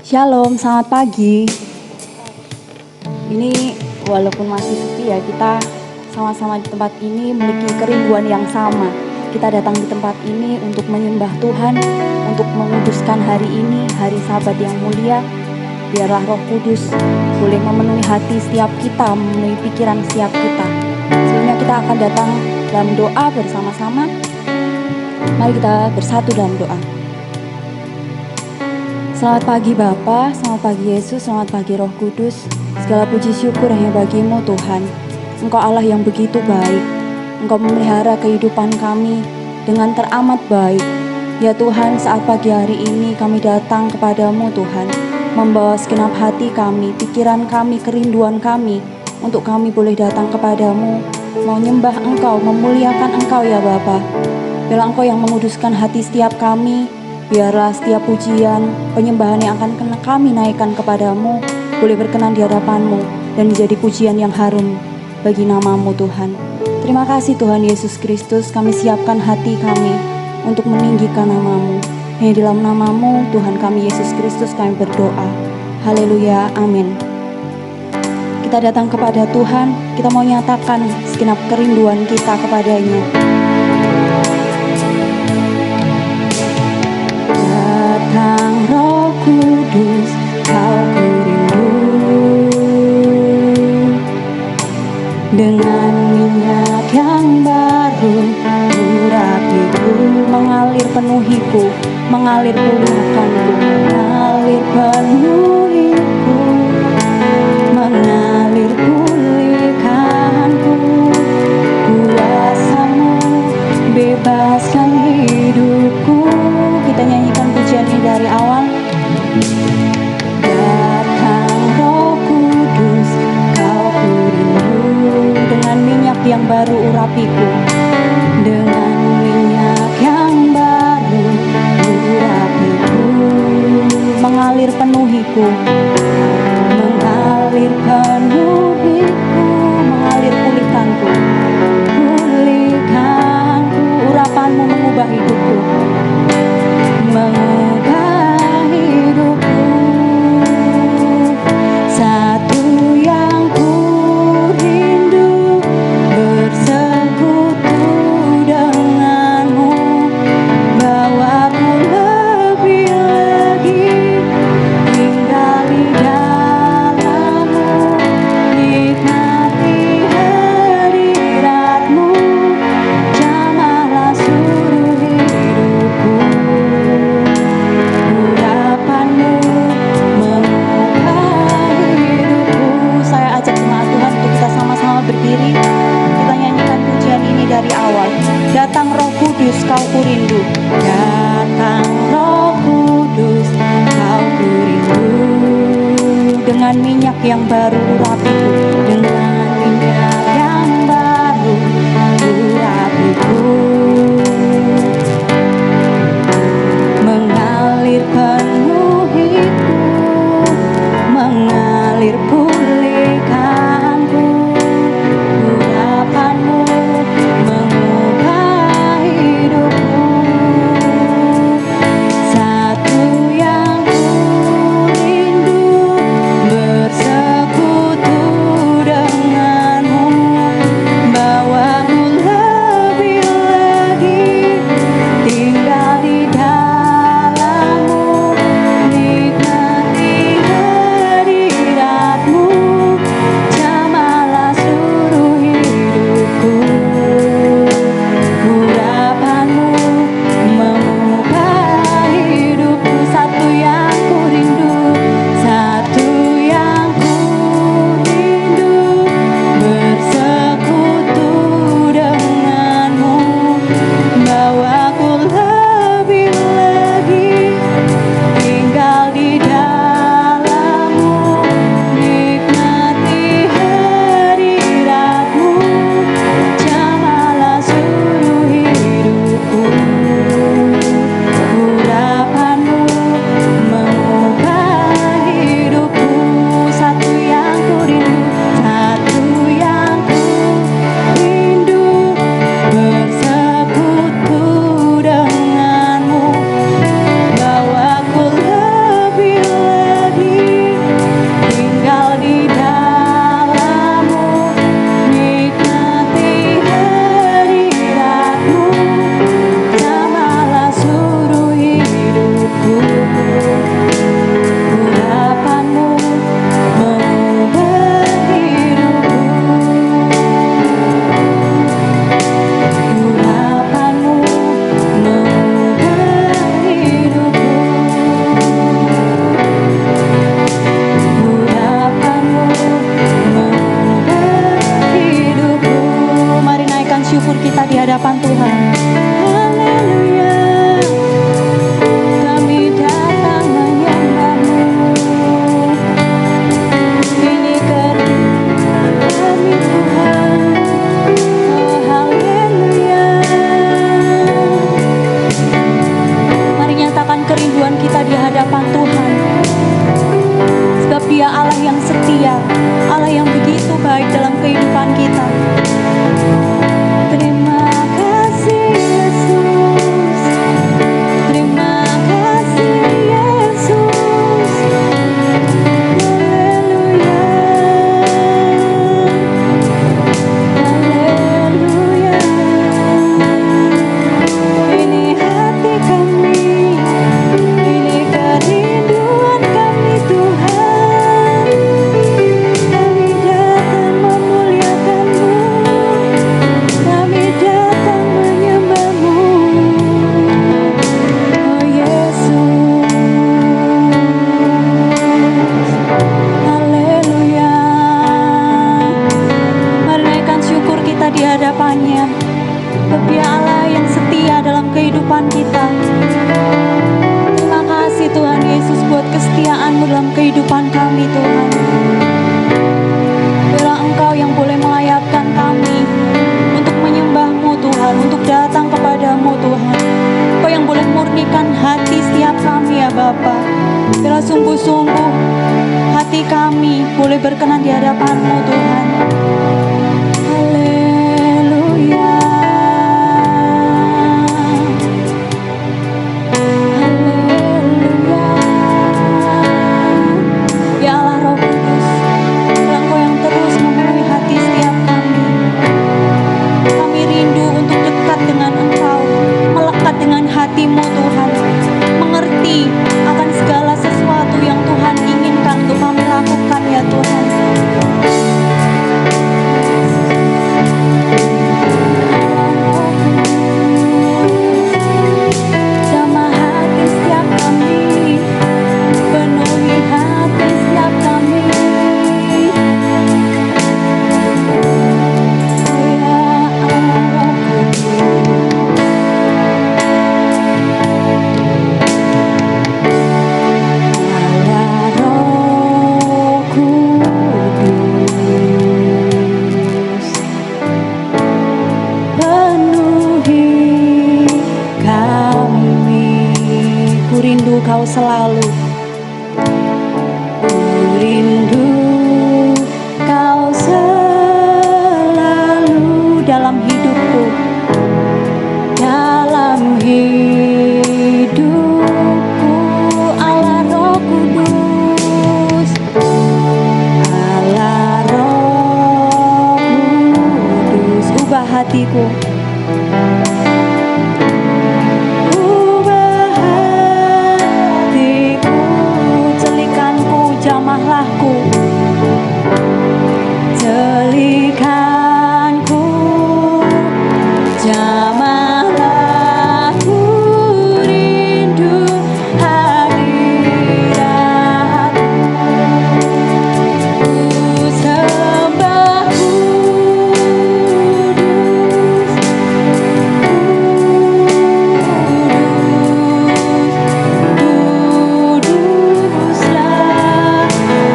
Shalom, selamat pagi. Ini walaupun masih sepi ya, kita sama-sama di tempat ini memiliki kerinduan yang sama. Kita datang di tempat ini untuk menyembah Tuhan, untuk menguduskan hari ini, hari Sabat yang mulia. Biarlah Roh Kudus boleh memenuhi hati setiap kita, memenuhi pikiran setiap kita. Sebelumnya kita akan datang dalam doa bersama-sama. Mari kita bersatu dalam doa. Selamat pagi Bapa, selamat pagi Yesus, selamat pagi Roh Kudus. Segala puji syukur hanya bagimu Tuhan. Engkau Allah yang begitu baik. Engkau memelihara kehidupan kami dengan teramat baik. Ya Tuhan, saat pagi hari ini kami datang kepadamu Tuhan, membawa segenap hati kami, pikiran kami, kerinduan kami, untuk kami boleh datang kepadamu, mau nyembah Engkau, memuliakan Engkau ya Bapa. Biarlah Engkau yang menguduskan hati setiap kami. Biarlah setiap pujian, penyembahan yang akan kami naikkan kepadamu boleh berkenan di hadapanmu dan menjadi pujian yang harum bagi namamu Tuhan. Terima kasih Tuhan Yesus Kristus, kami siapkan hati kami untuk meninggikan namamu. Hanya dalam namamu Tuhan kami Yesus Kristus kami berdoa. Haleluya, amin. Kita datang kepada Tuhan, kita mau nyatakan segenap kerinduan kita kepadanya. Datang Roh Kudus, kau kurindu, dengan minyak yang baru urapiku, mengalir penuhiku, mengalir pulihkanku, mengalir penuhiku, mengalir pulihkanku. Kuasamu bebaskan hidupku. Kita nyanyikan pujian ini dari awal. Datang Roh Kudus, kau kurindu, dengan minyak yang baru urapiku, dengan minyak yang baru urapiku, mengalir penuhiku, mengalir penuhiku, mengalir pulihkanku, pulihkanku. Urapanmu mengubah hidupku, mengubah hidupku. Satu yang ku rindu, bersekutu denganmu, bawaku lebih lagi tinggal di dalammu, nikmati hadiratmu, jamahlah seluruh hidupku. Urapanmu mengubah hidupku. Saya ajak jemaat Tuhan untuk kita sama-sama berdiri. Kita nyanyikan pujian ini dari awal. Datang Roh Kudus, kau kurindu. Datang Roh Kudus, kau kurindu, dengan minyak yang baru urapiku, dengan minyak yang baru urapiku, mengalir penuhiku, mengalir pulihkanku. Urapanmu mengubah hidupku. Satu yang ku rindu, bersekutu di hadapan Tuhan. Sebab Dia Allah yang setia, Allah yang begitu baik dalam kehidupan kita. Terima kasih Yesus, terima kasih Yesus. Haleluya, haleluya. Ini hati kami, ini kerinduan kami Tuhan. Kami datang memuliakan-Mu, kami datang menyembah-Mu, oh Yesus. Haleluya. Mari naikkan syukur kita di hadapan-Nya. Sebab Dia Allah yang setia dalam kehidupan kita. Terima kasih Tuhan Yesus buat kesetiaan-Mu dalam kehidupan kami Tuhan. Biarlah Engkau yang boleh melayakkan kami untuk menyembah-Mu Tuhan, untuk datang kepadamu Tuhan. Engkau yang boleh murnikan hati setiap kami ya Bapa. Biarlah sungguh-sungguh hati kami boleh berkenan di hadapan-Mu Tuhan. Haleluya, haleluya. Ya Allah Roh Kudus, Engkau yang terus memenuhi hati setiap kami. Kami rindu untuk dekat dengan Engkau, melekat dengan hati-Mu Tuhan, mengerti akan segala sesuatu yang Tuhan inginkan untuk kami lakukan ya Tuhan. Jamah hati setiap kami, penuhi hati setiap kami. Ya Allah Roh Kudus, penuhi kami. Ku rindu Kau selalu, ku rindu Kau selalu dalam hidupku, dalam hidupku. Allah Roh Kudus, Allah Roh Kudus, ubah hatiku, ubah hatiku, celikanku, jamahlah-Ku, celikanku, jamahlah, ku rindu hadirat-Mu, ku sembah Kudus, kuduslah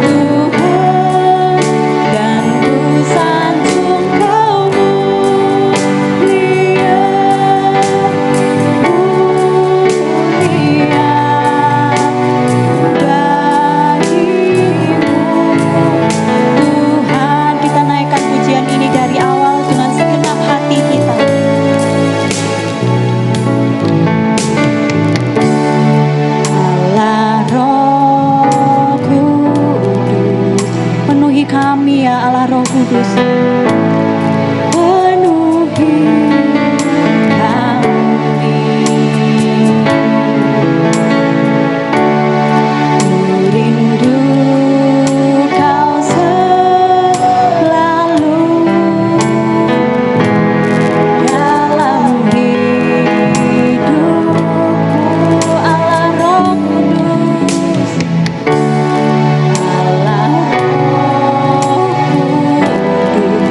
Tuhan, dan ku sanjung Kau mulia, mulia bagimu Tuhan. Kita naikkan pujian ini dari awal dengan segenap hati kita. Allah Roh Kudus, penuhi kami ya Allah Roh Kudus, penuhi kami. Ku rindu Kau selalu dalam hidupku. Allah Roh Kudus, Allah Roh Kudus.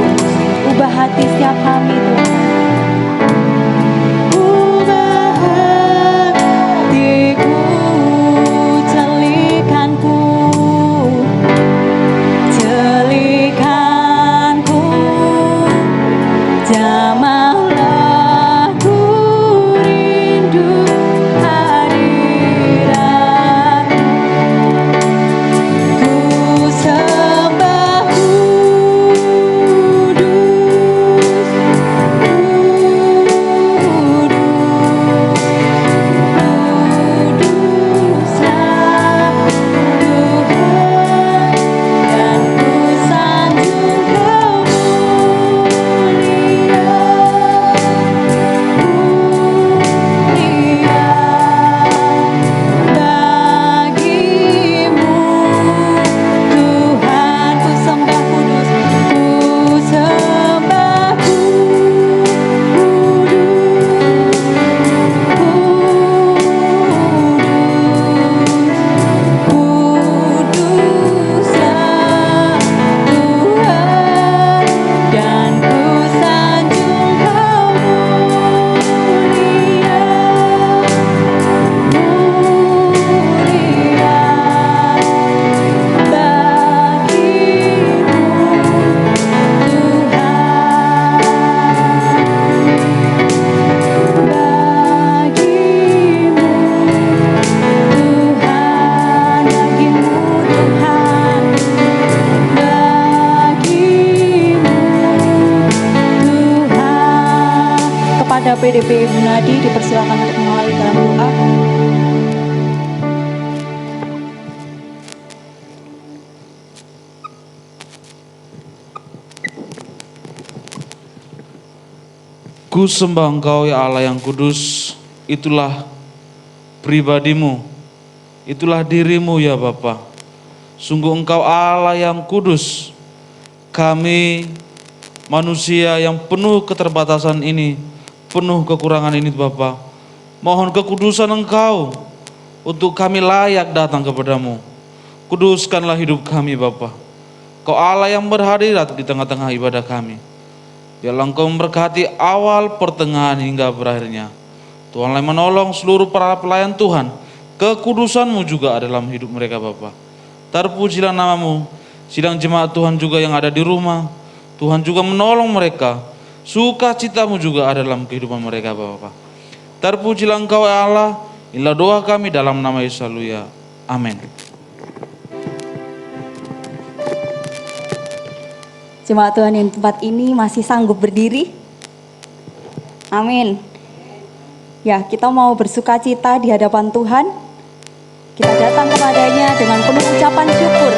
LPDP Ibu Nadi dipersilakan untuk mengawali dalam doa. Ku sembah Engkau ya Allah yang kudus, itulah pribadimu, itulah dirimu ya Bapa. Sungguh Engkau Allah yang kudus, kami manusia yang penuh keterbatasan ini, penuh kekurangan ini Bapa. Mohon kekudusan Engkau untuk kami layak datang kepadamu. Kuduskanlah hidup kami Bapa. Kau Allah yang berhadirat di tengah-tengah ibadah kami. Biarlah Engkau memberkati awal, pertengahan hingga berakhirnya. Tuhanlah yang menolong seluruh para pelayan Tuhan. Kekudusan-Mu juga ada dalam hidup mereka Bapa. Terpujilah nama-Mu. Sidang jemaat Tuhan juga yang ada di rumah, Tuhan juga menolong mereka. Sukacita-Mu juga ada dalam kehidupan mereka Bapa. Terpujilah Engkau ya Allah. Inilah doa kami dalam nama Yesus. Haleluya. Amin. Jemaat Tuhan yang tempat ini masih sanggup berdiri? Amin. Ya, kita mau bersuka cita di hadapan Tuhan. Kita datang kepadanya dengan penuh ucapan syukur.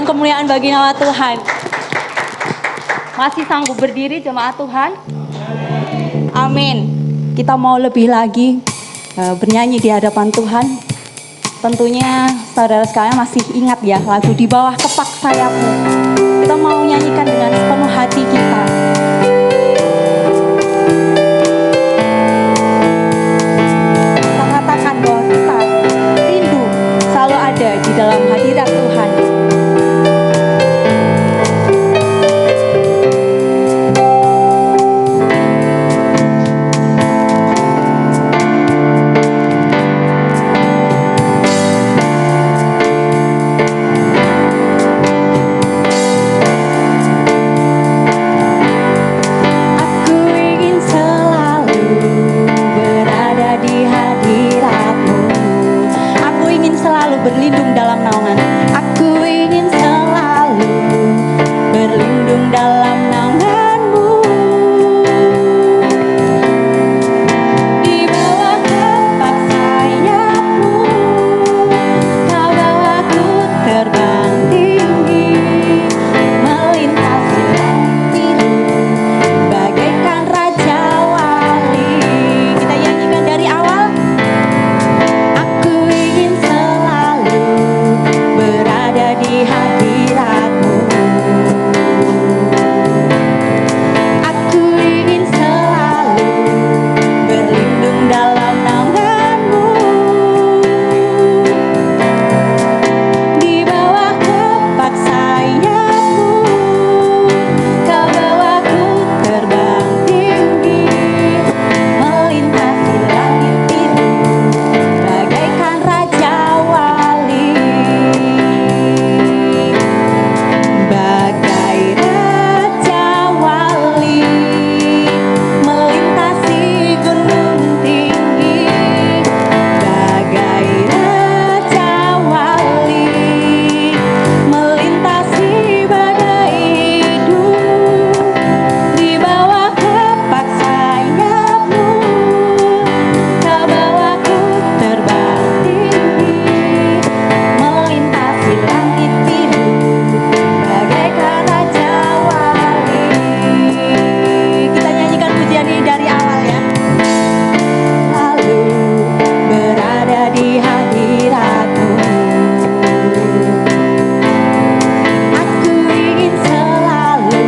kemuliaan bagi nama Tuhan. Masih sanggup berdiri jemaat Tuhan? Amin. Kita mau lebih lagi bernyanyi di hadapan Tuhan. Tentunya saudara sekalian masih ingat ya lagu Di Bawah Kepak Sayapmu. Kita mau nyanyikan dengan sepenuh hati kita. Kita katakan bahwa kita rindu selalu ada di dalam hadirat Tuhan. Berlindung dalam naungan. Aku ingin selalu berlindung dalam naungan-Mu. Di bawah kepak sayap-Mu, Kau bawaku terbang tinggi, melintasi langit biru, bagaikan Raja Wali. Kita nyanyikan dari awal. Aku ingin berada di hadirat-Mu. Aku ingin selalu berlindung dalam naungan-Mu. Di bawah kepak sayap-Mu, Kau bawaku terbang tinggi, melintasi langit biru, bagaikan Raja Wali. Bagai Raja Wali, melintasi gunung tinggi. Bagai Raja Wali, melintasi badai hidup. Di bawah kepak sayap-Mu, Kau bawaku terbang tinggi, melintasi langit biru, bagaikan Raja Wali. Kita nyanyikan pujian ini dari awal ya. Lalu berada di hadirat-Mu, aku ingin selalu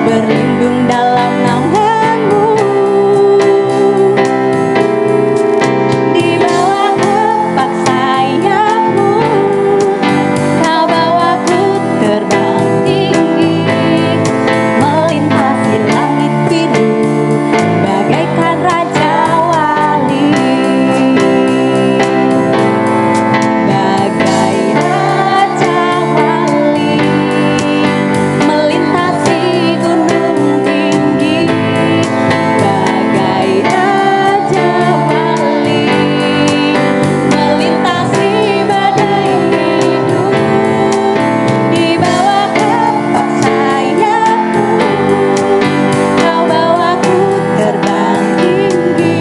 berlindung dalam naungan-Mu. Di bawah kepak sayap-Mu, Kau bawaku terbang tinggi, melintasi langit biru, bagaikan Raja Wali. Bagai Raja Wali, melintasi gunung tinggi. Bagai Raja Wali, melintasi badai hidup. Di bawah kepak sayap-Mu, Kau bawaku terbang tinggi,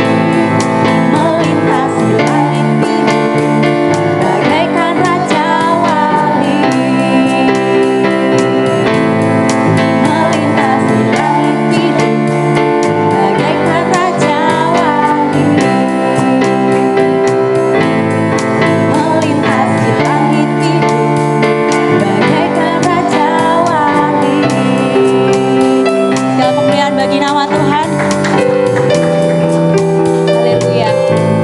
melintasi langit biru, bagaikan Raja Wali. Melintasi langit biru, bagaikan Raja Wali. Melintasi langit biru, bagaikan Raja Wali. Segala kemuliaan bagi nama Tuhan. Haleluya.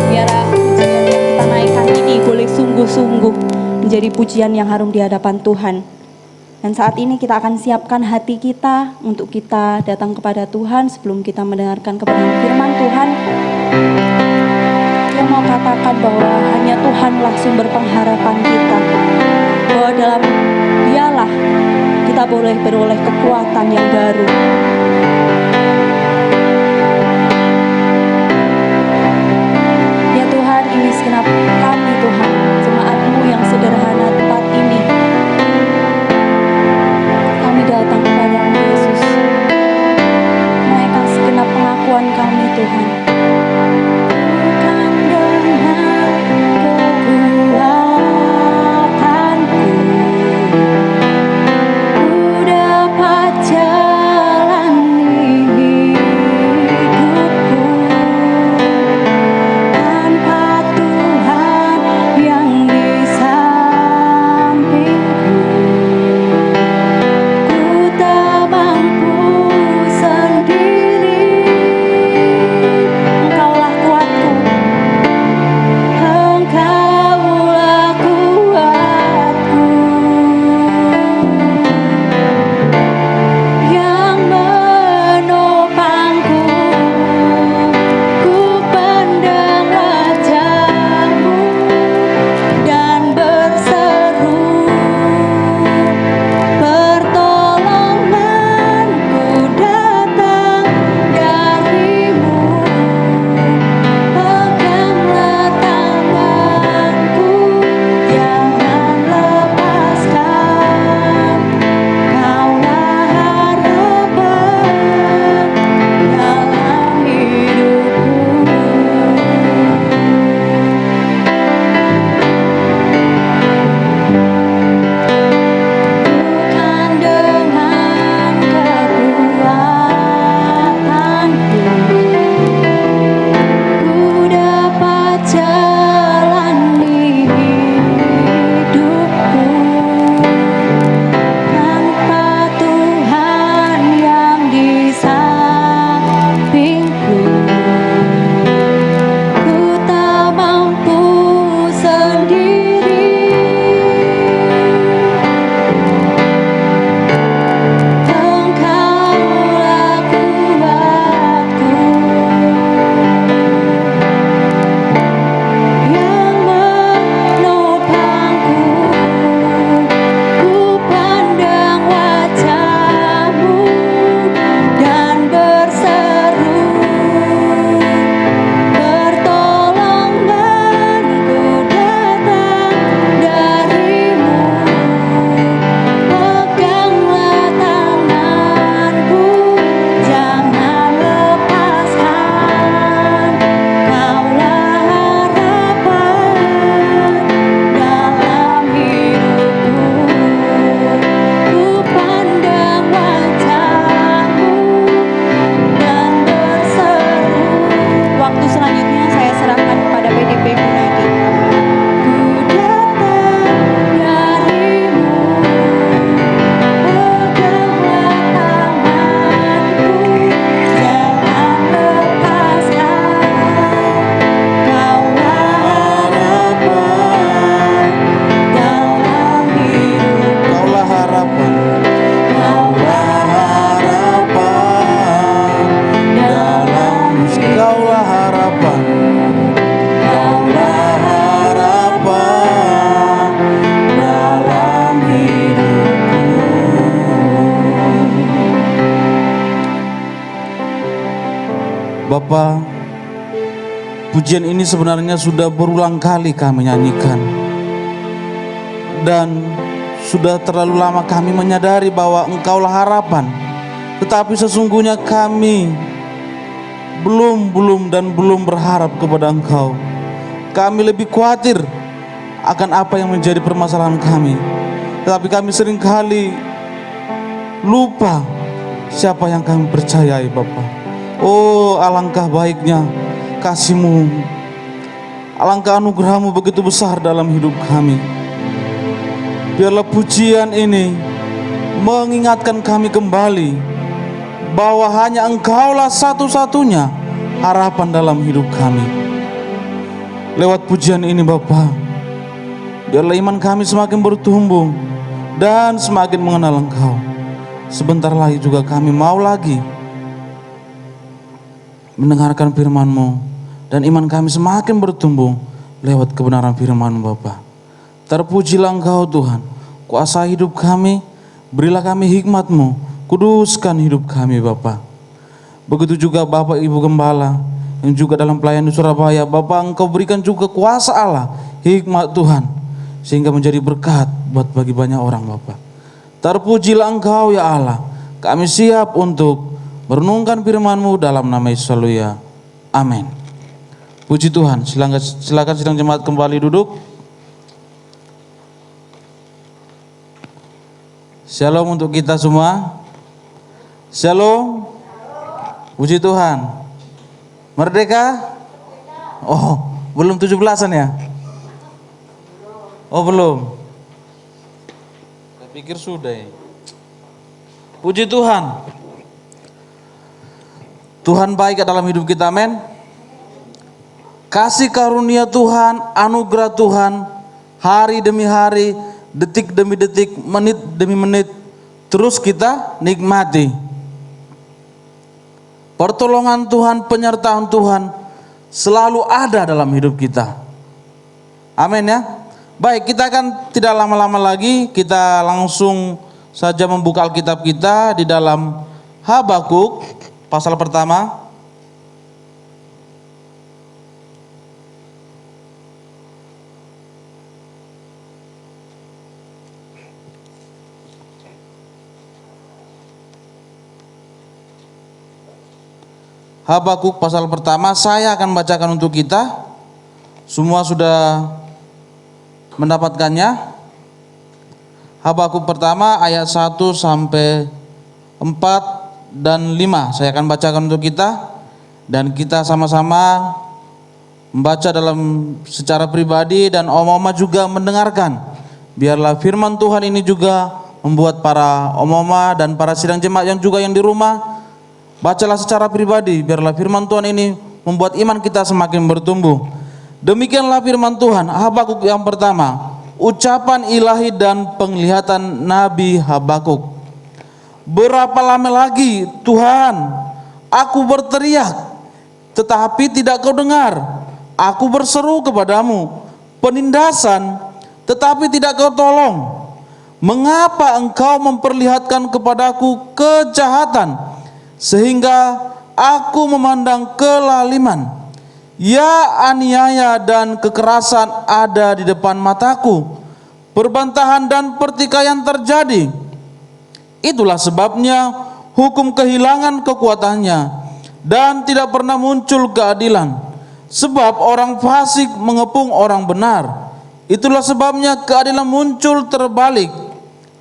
Biarlah pujian yang kita naikkan ini boleh sungguh-sungguh menjadi pujian yang harum di hadapan Tuhan. Dan saat ini kita akan siapkan hati kita untuk kita datang kepada Tuhan sebelum kita mendengarkan kebenaran firman Tuhan. Kita mau katakan bahwa hanya Tuhanlah sumber pengharapan kita. Bahwa dalam Dialah kita boleh beroleh kekuatan yang baru. Ya Tuhan, ini segenap kami Tuhan, jemaat-Mu yang sederhana tempat ini. Kami datang kepada-Mu Yesus, menaikkan segenap pengakuan kami Tuhan. Bukan dengan kekuatanku, Bapa, pujian ini sebenarnya sudah berulang kali kami nyanyikan, dan sudah terlalu lama kami menyadari bahwa Engkaulah harapan. Tetapi sesungguhnya kami belum berharap kepada Engkau. Kami lebih khawatir akan apa yang menjadi permasalahan kami. Tetapi kami seringkali lupa siapa yang kami percayai, Bapa. Oh, alangkah baiknya kasih-Mu, alangkah anugerah-Mu begitu besar dalam hidup kami. Biarlah pujian ini mengingatkan kami kembali bahwa hanya Engkaulah satu-satunya harapan dalam hidup kami. Lewat pujian ini, Bapa, biarlah iman kami semakin bertumbuh dan semakin mengenal Engkau. Sebentar lagi juga kami mau lagi mendengarkan firman-Mu, dan iman kami semakin bertumbuh lewat kebenaran firman-Mu, Bapa. Terpujilah Engkau Tuhan, kuasai hidup kami, berilah kami hikmat-Mu, kuduskan hidup kami, Bapa. Begitu juga Bapak Ibu Gembala yang juga dalam pelayanan di Surabaya, Bapa, Engkau berikan juga kuasa Allah, hikmat Tuhan, sehingga menjadi berkat buat bagi banyak orang, Bapa. Terpujilah Engkau ya Allah, kami siap untuk merenungkan firman-Mu dalam nama Yesus. Haleluya. Amin. Puji Tuhan. Silakan sidang jemaat kembali duduk. Shalom untuk kita semua. Shalom. Puji Tuhan. Merdeka? Oh, belum 17-an ya? Oh, belum. Saya pikir sudah ya. Puji Tuhan. Tuhan baik dalam hidup kita, amin. Kasih karunia Tuhan, anugerah Tuhan, hari demi hari, detik demi detik, menit demi menit, terus kita nikmati. Pertolongan Tuhan, penyertaan Tuhan selalu ada dalam hidup kita. Amin ya. Baik, kita akan tidak lama-lama lagi, kita langsung saja membuka Alkitab kita di dalam Habakuk pasal pertama. Habakuk pasal pertama, saya akan bacakan untuk kita. Semua sudah mendapatkannya. Habakuk pertama ayat 1 sampai 4 dan 5 saya akan bacakan untuk kita, dan kita sama-sama membaca dalam secara pribadi, dan om-oma juga mendengarkan. Biarlah firman Tuhan ini juga membuat para om-oma dan para sidang jemaat yang juga yang di rumah, bacalah secara pribadi. Biarlah firman Tuhan ini membuat iman kita semakin bertumbuh. Demikianlah firman Tuhan. Habakuk yang pertama, ucapan ilahi dan penglihatan Nabi Habakuk. Berapa lama lagi Tuhan aku berteriak, tetapi tidak kau dengar. Aku berseru kepadamu penindasan, tetapi tidak kau tolong. Mengapa engkau memperlihatkan kepadaku kejahatan, sehingga aku memandang kelaliman? Ya, aniaya dan kekerasan ada di depan mataku, perbantahan dan pertikaian terjadi. Itulah sebabnya hukum kehilangan kekuatannya dan tidak pernah muncul keadilan, sebab orang fasik mengepung orang benar. Itulah sebabnya keadilan muncul terbalik.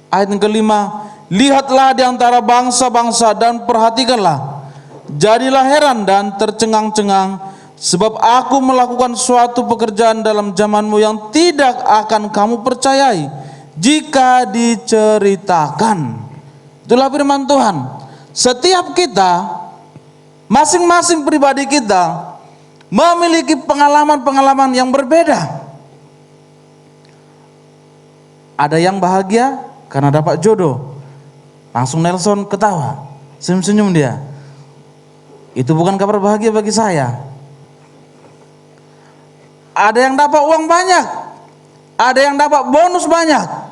Ayat yang kelima, lihatlah di antara bangsa-bangsa dan perhatikanlah, jadilah heran dan tercengang-cengang, sebab aku melakukan suatu pekerjaan dalam zamanmu yang tidak akan kamu percayai jika diceritakan. Itulah firman Tuhan. Setiap kita, masing-masing pribadi kita memiliki pengalaman-pengalaman yang berbeda. Ada yang bahagia karena dapat jodoh. Langsung Nelson ketawa, senyum-senyum dia. Itu bukan kabar bahagia bagi saya. Ada yang dapat uang banyak, ada yang dapat bonus banyak.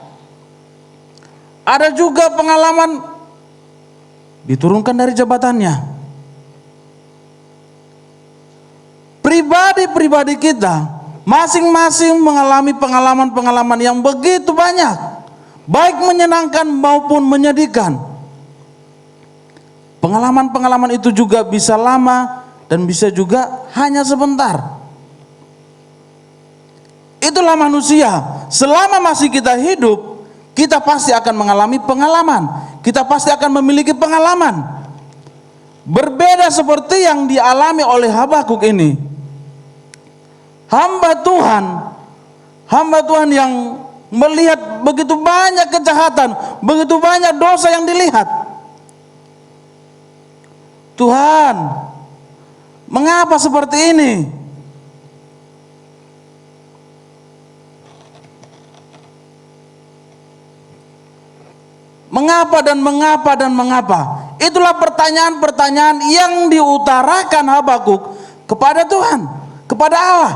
Ada juga pengalaman diturunkan dari jabatannya. pribadi-pribadi kita masing-masing mengalami pengalaman-pengalaman yang begitu banyak, baik menyenangkan maupun menyedihkan. Pengalaman-pengalaman itu juga bisa lama dan bisa juga hanya sebentar. Itulah manusia. Selama masih kita hidup, kita pasti akan mengalami pengalaman. Kita pasti akan memiliki pengalaman. Berbeda seperti yang dialami oleh Habakuk ini. Hamba Tuhan yang melihat begitu banyak kejahatan, begitu banyak dosa yang dilihat. Tuhan, mengapa seperti ini? Mengapa dan mengapa dan mengapa? Itulah pertanyaan-pertanyaan yang diutarakan Habakuk kepada Tuhan, kepada Allah.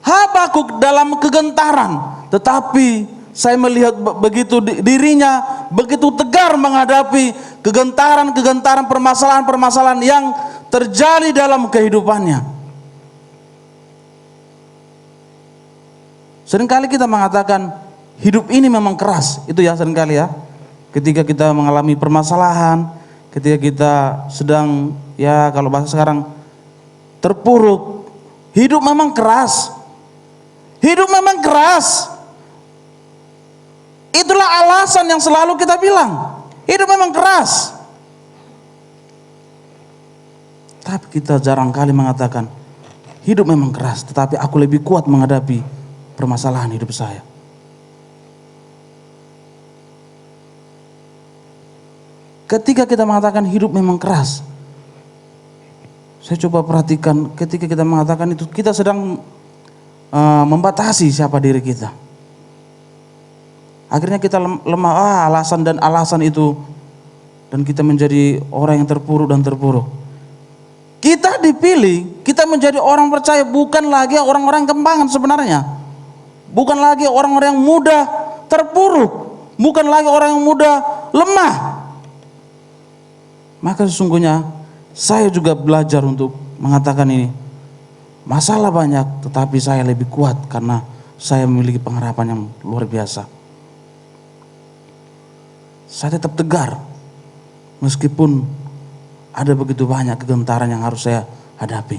Habakuk dalam kegentaran, tetapi saya melihat begitu dirinya begitu tegar menghadapi kegentaran-kegentaran, permasalahan-permasalahan yang terjadi dalam kehidupannya. Seringkali kita mengatakan hidup ini memang keras, itu ya seringkali ya. Ketika kita mengalami permasalahan, ketika kita sedang, ya kalau bahasa sekarang, terpuruk, hidup memang keras. Hidup memang keras. Itulah alasan yang selalu kita bilang, hidup memang keras. Tapi kita jarang kali mengatakan, hidup memang keras, tetapi aku lebih kuat menghadapi permasalahan hidup saya. Ketika kita mengatakan hidup memang keras, saya coba perhatikan ketika kita mengatakan itu, kita sedang membatasi siapa diri kita. Akhirnya kita lemah, alasan dan alasan itu, dan kita menjadi orang yang terpuruk dan terpuruk. Kita dipilih, kita menjadi orang percaya, bukan lagi orang-orang kembangan sebenarnya. Bukan lagi orang-orang yang mudah terpuruk, bukan lagi orang yang mudah lemah. Maka sesungguhnya saya juga belajar untuk mengatakan ini. Masalah banyak, tetapi saya lebih kuat karena saya memiliki pengharapan yang luar biasa. Saya tetap tegar meskipun ada begitu banyak kegentaran yang harus saya hadapi.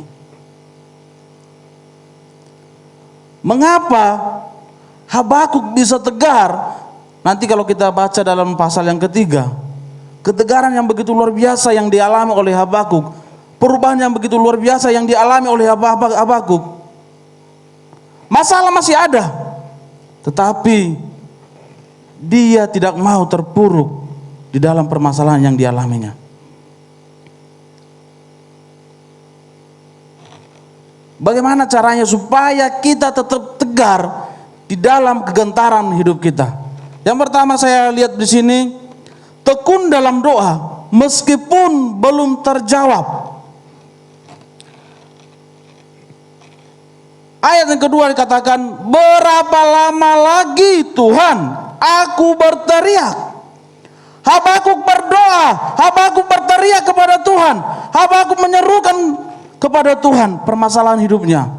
Mengapa Habakuk bisa tegar? Nanti kalau kita baca dalam pasal yang ketiga, ketegaran yang begitu luar biasa yang dialami oleh Habakuk, perubahan yang begitu luar biasa yang dialami oleh Habakuk. Masalah masih ada, tetapi dia tidak mau terpuruk di dalam permasalahan yang dialaminya. Bagaimana caranya supaya kita tetap tegar di dalam kegentaran hidup kita? Yang pertama saya lihat di sini, tekun dalam doa meskipun belum terjawab. Ayat yang kedua dikatakan, berapa lama lagi Tuhan aku berteriak? Habakuk berdoa, Habakuk berteriak kepada Tuhan, Habakuk menyerukan kepada Tuhan permasalahan hidupnya.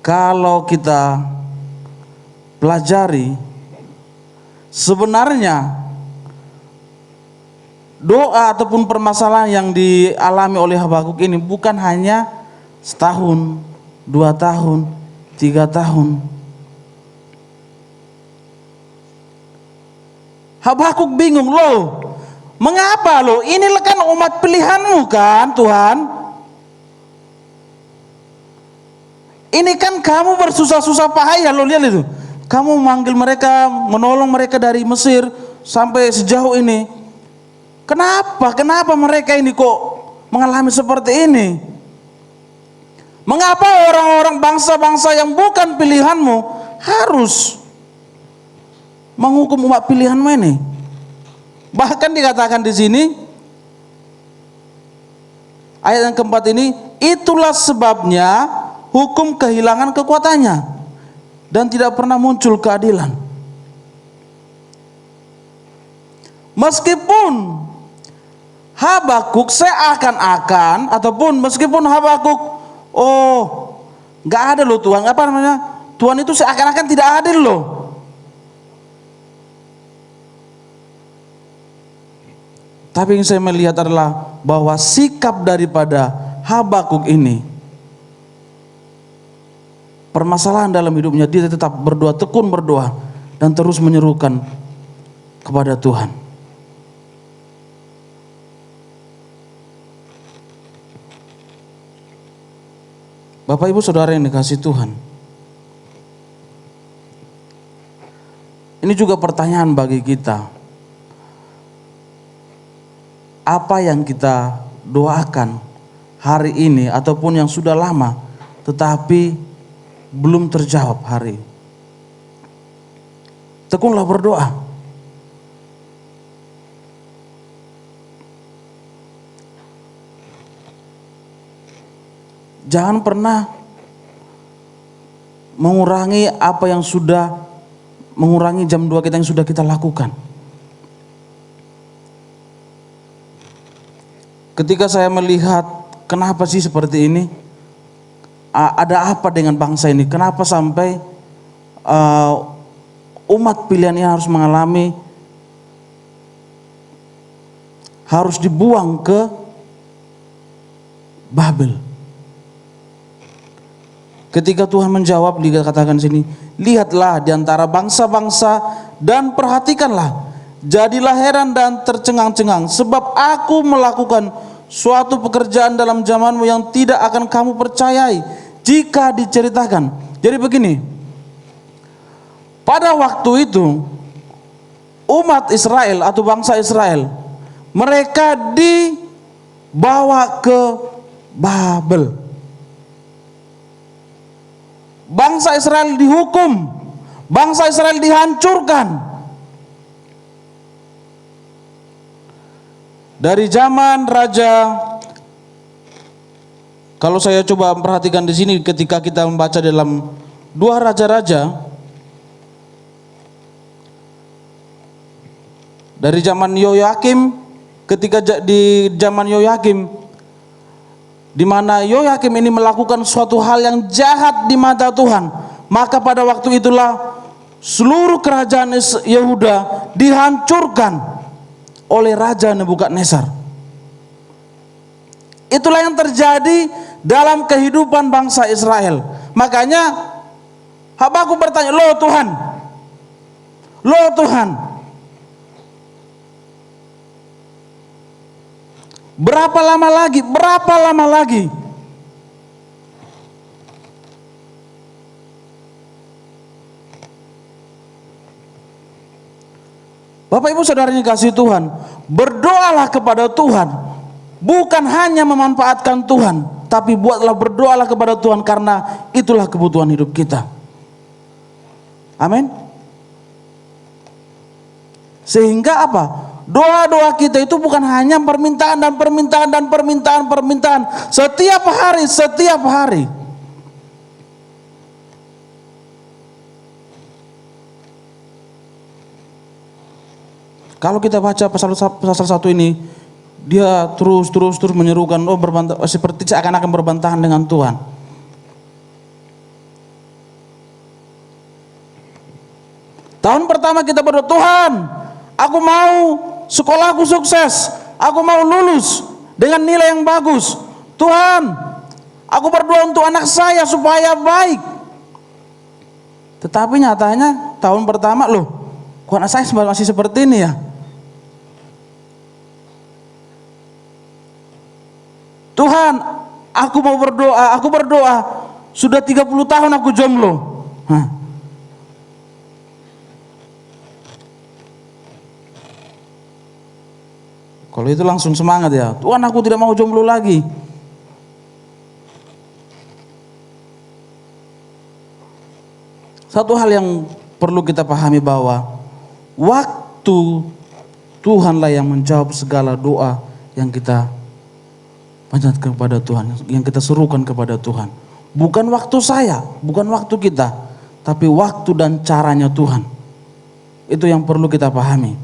Kalau kita pelajari, sebenarnya doa ataupun permasalahan yang dialami oleh Habakuk ini bukan hanya setahun, 2 tahun, 3 tahun. Habakuk bingung, loh, mengapa loh? Ini kan umat pilihanmu kan Tuhan? Ini kan kamu bersusah-susah payah, lo lihat itu. Kamu memanggil mereka, menolong mereka dari Mesir sampai sejauh ini. Kenapa mereka ini kok mengalami seperti ini? Mengapa orang-orang bangsa-bangsa yang bukan pilihanmu harus menghukum umat pilihanmu ini? Bahkan dikatakan di sini ayat yang keempat ini, itulah sebabnya hukum kehilangan kekuatannya dan tidak pernah muncul keadilan. Meskipun Habakuk seakan-akan, ataupun meskipun Habakuk, nggak ada loh Tuhan, Tuhan itu seakan-akan tidak adil loh. Tapi yang saya melihat adalah bahwa sikap daripada Habakuk ini, permasalahan dalam hidupnya, dia tetap berdoa, tekun berdoa, dan terus menyerukan kepada Tuhan. Bapak Ibu Saudara yang dikasihi Tuhan, ini juga pertanyaan bagi kita. Apa yang kita doakan hari ini ataupun yang sudah lama tetapi belum terjawab hari? Tekunlah berdoa. Jangan pernah mengurangi mengurangi jam 2 kita yang sudah kita lakukan. Ketika saya melihat kenapa sih seperti ini, ada apa dengan bangsa ini? Kenapa sampai umat pilihan ini harus dibuang ke Babel? Ketika Tuhan menjawab, dikatakan sini, lihatlah di antara bangsa-bangsa dan perhatikanlah, jadilah heran dan tercengang-cengang, sebab aku melakukan suatu pekerjaan dalam zamanmu yang tidak akan kamu percayai jika diceritakan. Jadi begini, pada waktu itu umat Israel atau bangsa Israel, mereka dibawa ke Babel. Bangsa Israel dihukum, bangsa Israel dihancurkan. Dari zaman raja, kalau saya coba perhatikan di sini ketika kita membaca dalam 2 Raja-Raja, dari zaman Yoyakim, ketika di zaman Yoyakim, di mana Yoyakim ini melakukan suatu hal yang jahat di mata Tuhan, maka pada waktu itulah seluruh kerajaan Yehuda dihancurkan oleh Raja Nebukadnezar. Itulah yang terjadi dalam kehidupan bangsa Israel. Makanya Habakuk bertanya, loh Tuhan, berapa lama lagi? Bapak Ibu Saudaranya kasih Tuhan, berdoalah kepada Tuhan, bukan hanya memanfaatkan Tuhan, tapi berdoalah kepada Tuhan, karena itulah kebutuhan hidup kita. Amin. Sehingga apa? Doa-doa kita itu bukan hanya permintaan setiap hari. Kalau kita baca pasal 1 ini, dia terus menyerukan, seperti seakan-akan berbantahan dengan Tuhan. Tahun pertama kita berdoa, Tuhan, aku mau sekolahku sukses, aku mau lulus dengan nilai yang bagus. Tuhan, aku berdoa untuk anak saya supaya baik. Tetapi nyatanya tahun pertama, kok anak saya masih seperti ini ya? Tuhan, aku berdoa, sudah 30 tahun aku jomblo. Kalau itu langsung semangat ya, Tuhan, aku tidak mau jomblo lagi. Satu hal yang perlu kita pahami, bahwa waktu Tuhanlah yang menjawab segala doa yang kita panjatkan kepada Tuhan, yang kita serukan kepada Tuhan. Bukan waktu saya, bukan waktu kita, tapi waktu dan caranya Tuhan. Itu yang perlu kita pahami.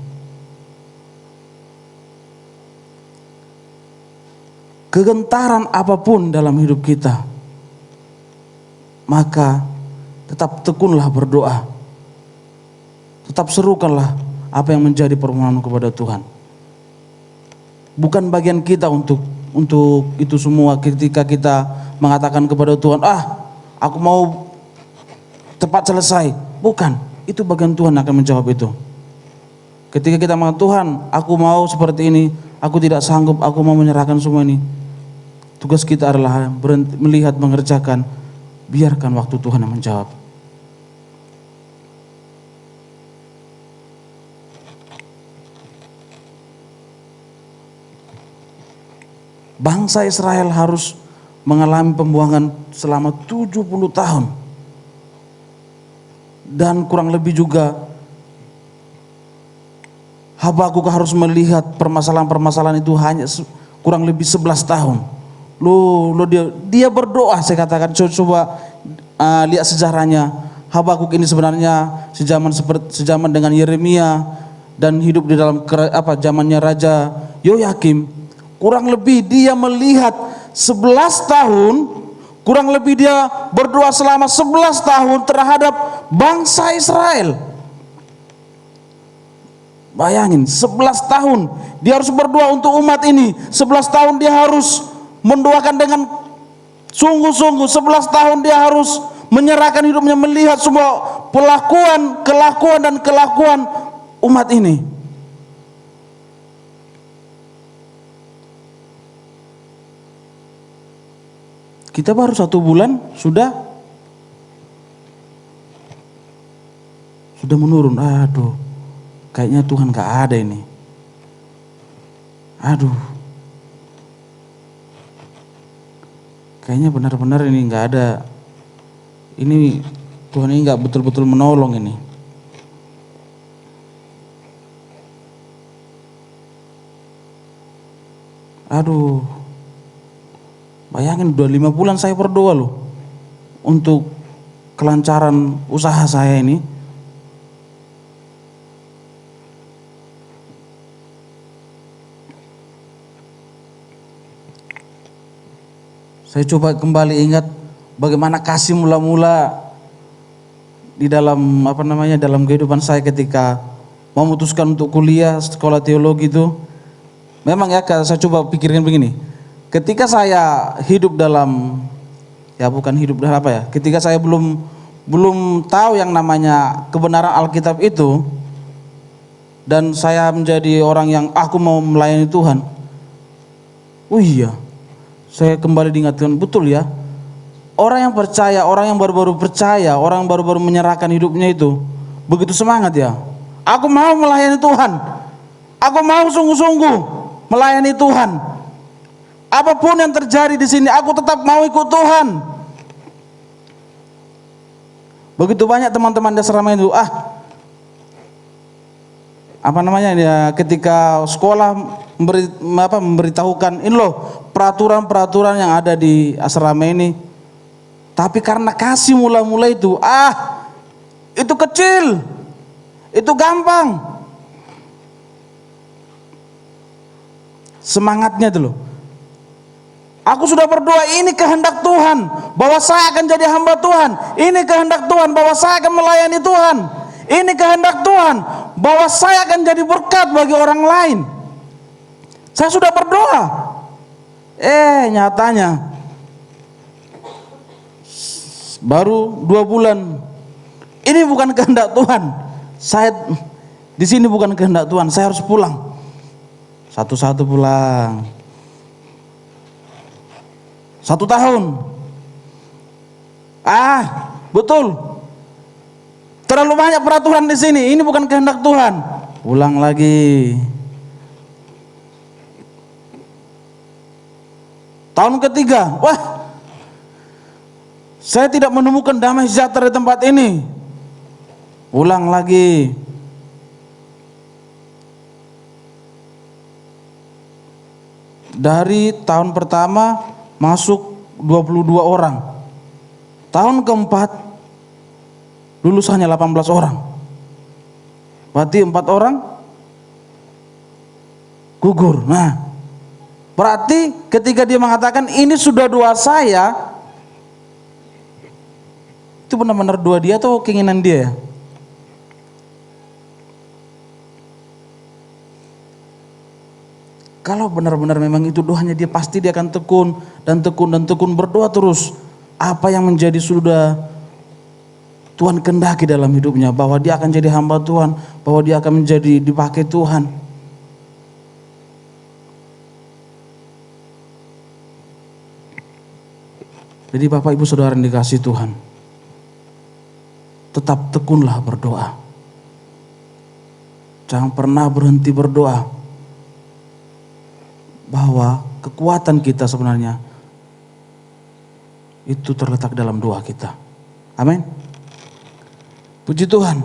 kegentaran apapun dalam hidup kita, maka tetap tekunlah berdoa. Tetap serukanlah apa yang menjadi permohonan kepada Tuhan. Bukan bagian kita untuk itu semua. Ketika kita mengatakan kepada Tuhan, aku mau cepat selesai. Bukan, itu bagian Tuhan akan menjawab itu. Ketika kita mengatakan, Tuhan, aku mau seperti ini, aku tidak sanggup, aku mau menyerahkan semua ini. Tugas kita adalah melihat, mengerjakan, biarkan waktu Tuhan yang menjawab. Bangsa Israel harus mengalami pembuangan selama 70 tahun. Dan kurang lebih juga Habakuk harus melihat permasalahan-permasalahan itu hanya kurang lebih 11 tahun. Dia berdoa, saya katakan, coba lihat sejarahnya. Habakuk ini sebenarnya sejaman dengan Yeremia dan hidup di dalam zamannya Raja Yoyakim. Kurang lebih dia melihat 11 tahun, kurang lebih dia berdoa selama 11 tahun terhadap bangsa Israel. Bayangin, 11 tahun dia harus berdoa untuk umat ini. 11 tahun dia harus mendoakan dengan sungguh-sungguh. 11 tahun dia harus menyerahkan hidupnya, melihat semua kelakuan dan kelakuan umat ini. Kita baru 1 bulan sudah menurun. Aduh, kayaknya Tuhan gak ada ini. Aduh, kayaknya benar-benar ini gak ada. Ini Tuhan ini gak betul-betul menolong ini. Aduh, bayangin udah 5 bulan saya berdoa loh untuk kelancaran usaha saya ini. Saya coba kembali ingat bagaimana kasih mula-mula di dalam dalam kehidupan saya ketika memutuskan untuk kuliah sekolah teologi itu. Memang ya, saya coba pikirkan begini. Ketika saya hidup dalam, ketika saya belum tahu yang namanya kebenaran Alkitab itu, dan saya menjadi orang yang aku mau melayani Tuhan. Oh iya, saya kembali diingatkan, betul ya, orang yang percaya, orang yang baru-baru percaya, orang yang baru-baru menyerahkan hidupnya itu begitu semangat ya. Aku mau melayani Tuhan, aku mau sungguh-sungguh melayani Tuhan. Apapun yang terjadi di sini, aku tetap mau ikut Tuhan. Begitu banyak teman-teman di asrama itu, ketika sekolah memberitahukan, ini loh peraturan-peraturan yang ada di asrama ini. Tapi karena kasih mula-mula itu, itu kecil, itu gampang. Semangatnya itu loh. Aku sudah berdoa, ini kehendak Tuhan bahwa saya akan jadi hamba Tuhan. Ini kehendak Tuhan bahwa saya akan melayani Tuhan. Ini kehendak Tuhan bahwa saya akan jadi berkat bagi orang lain. Saya sudah berdoa. Nyatanya baru 2 bulan. Ini bukan kehendak Tuhan. Saya di sini bukan kehendak Tuhan. Saya harus pulang. Satu-satu pulang. 1 tahun. Betul. Terlalu banyak peraturan di sini. Ini bukan kehendak Tuhan. Ulang lagi. Tahun ketiga. Saya tidak menemukan damai sejahtera di tempat ini. Ulang lagi. Dari tahun pertama masuk 22 orang. Tahun keempat lulus hanya 18 orang. Berarti 4 orang gugur. Berarti ketika dia mengatakan ini sudah doa saya, itu benar-benar doa dia atau keinginan dia ya? Kalau benar-benar memang itu doanya dia, pasti dia akan tekun dan tekun dan tekun berdoa terus. Apa yang menjadi sudah Tuhan kehendaki dalam hidupnya, bahwa dia akan jadi hamba Tuhan, bahwa dia akan menjadi dipakai Tuhan. Jadi Bapak Ibu Saudara yang dikasihi Tuhan, tetap tekunlah berdoa. Jangan pernah berhenti berdoa. Bahwa kekuatan kita sebenarnya itu terletak dalam doa kita. Amin. Puji Tuhan.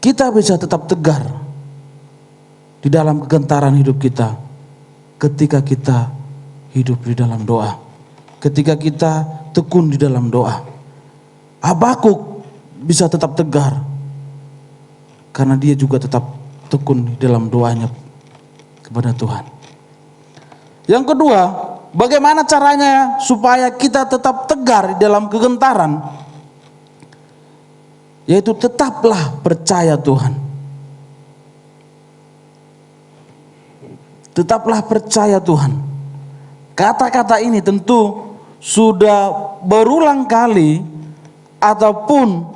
Kita bisa tetap tegar di dalam kegentaran hidup kita ketika kita hidup di dalam doa. Ketika kita tekun di dalam doa. Habakuk bisa tetap tegar karena dia juga tetap tekun di dalam doanya kepada Tuhan. Yang kedua, bagaimana caranya supaya kita tetap tegar di dalam kegentaran? Yaitu tetaplah percaya Tuhan. Tetaplah percaya Tuhan. Kata-kata ini tentu sudah berulang kali ataupun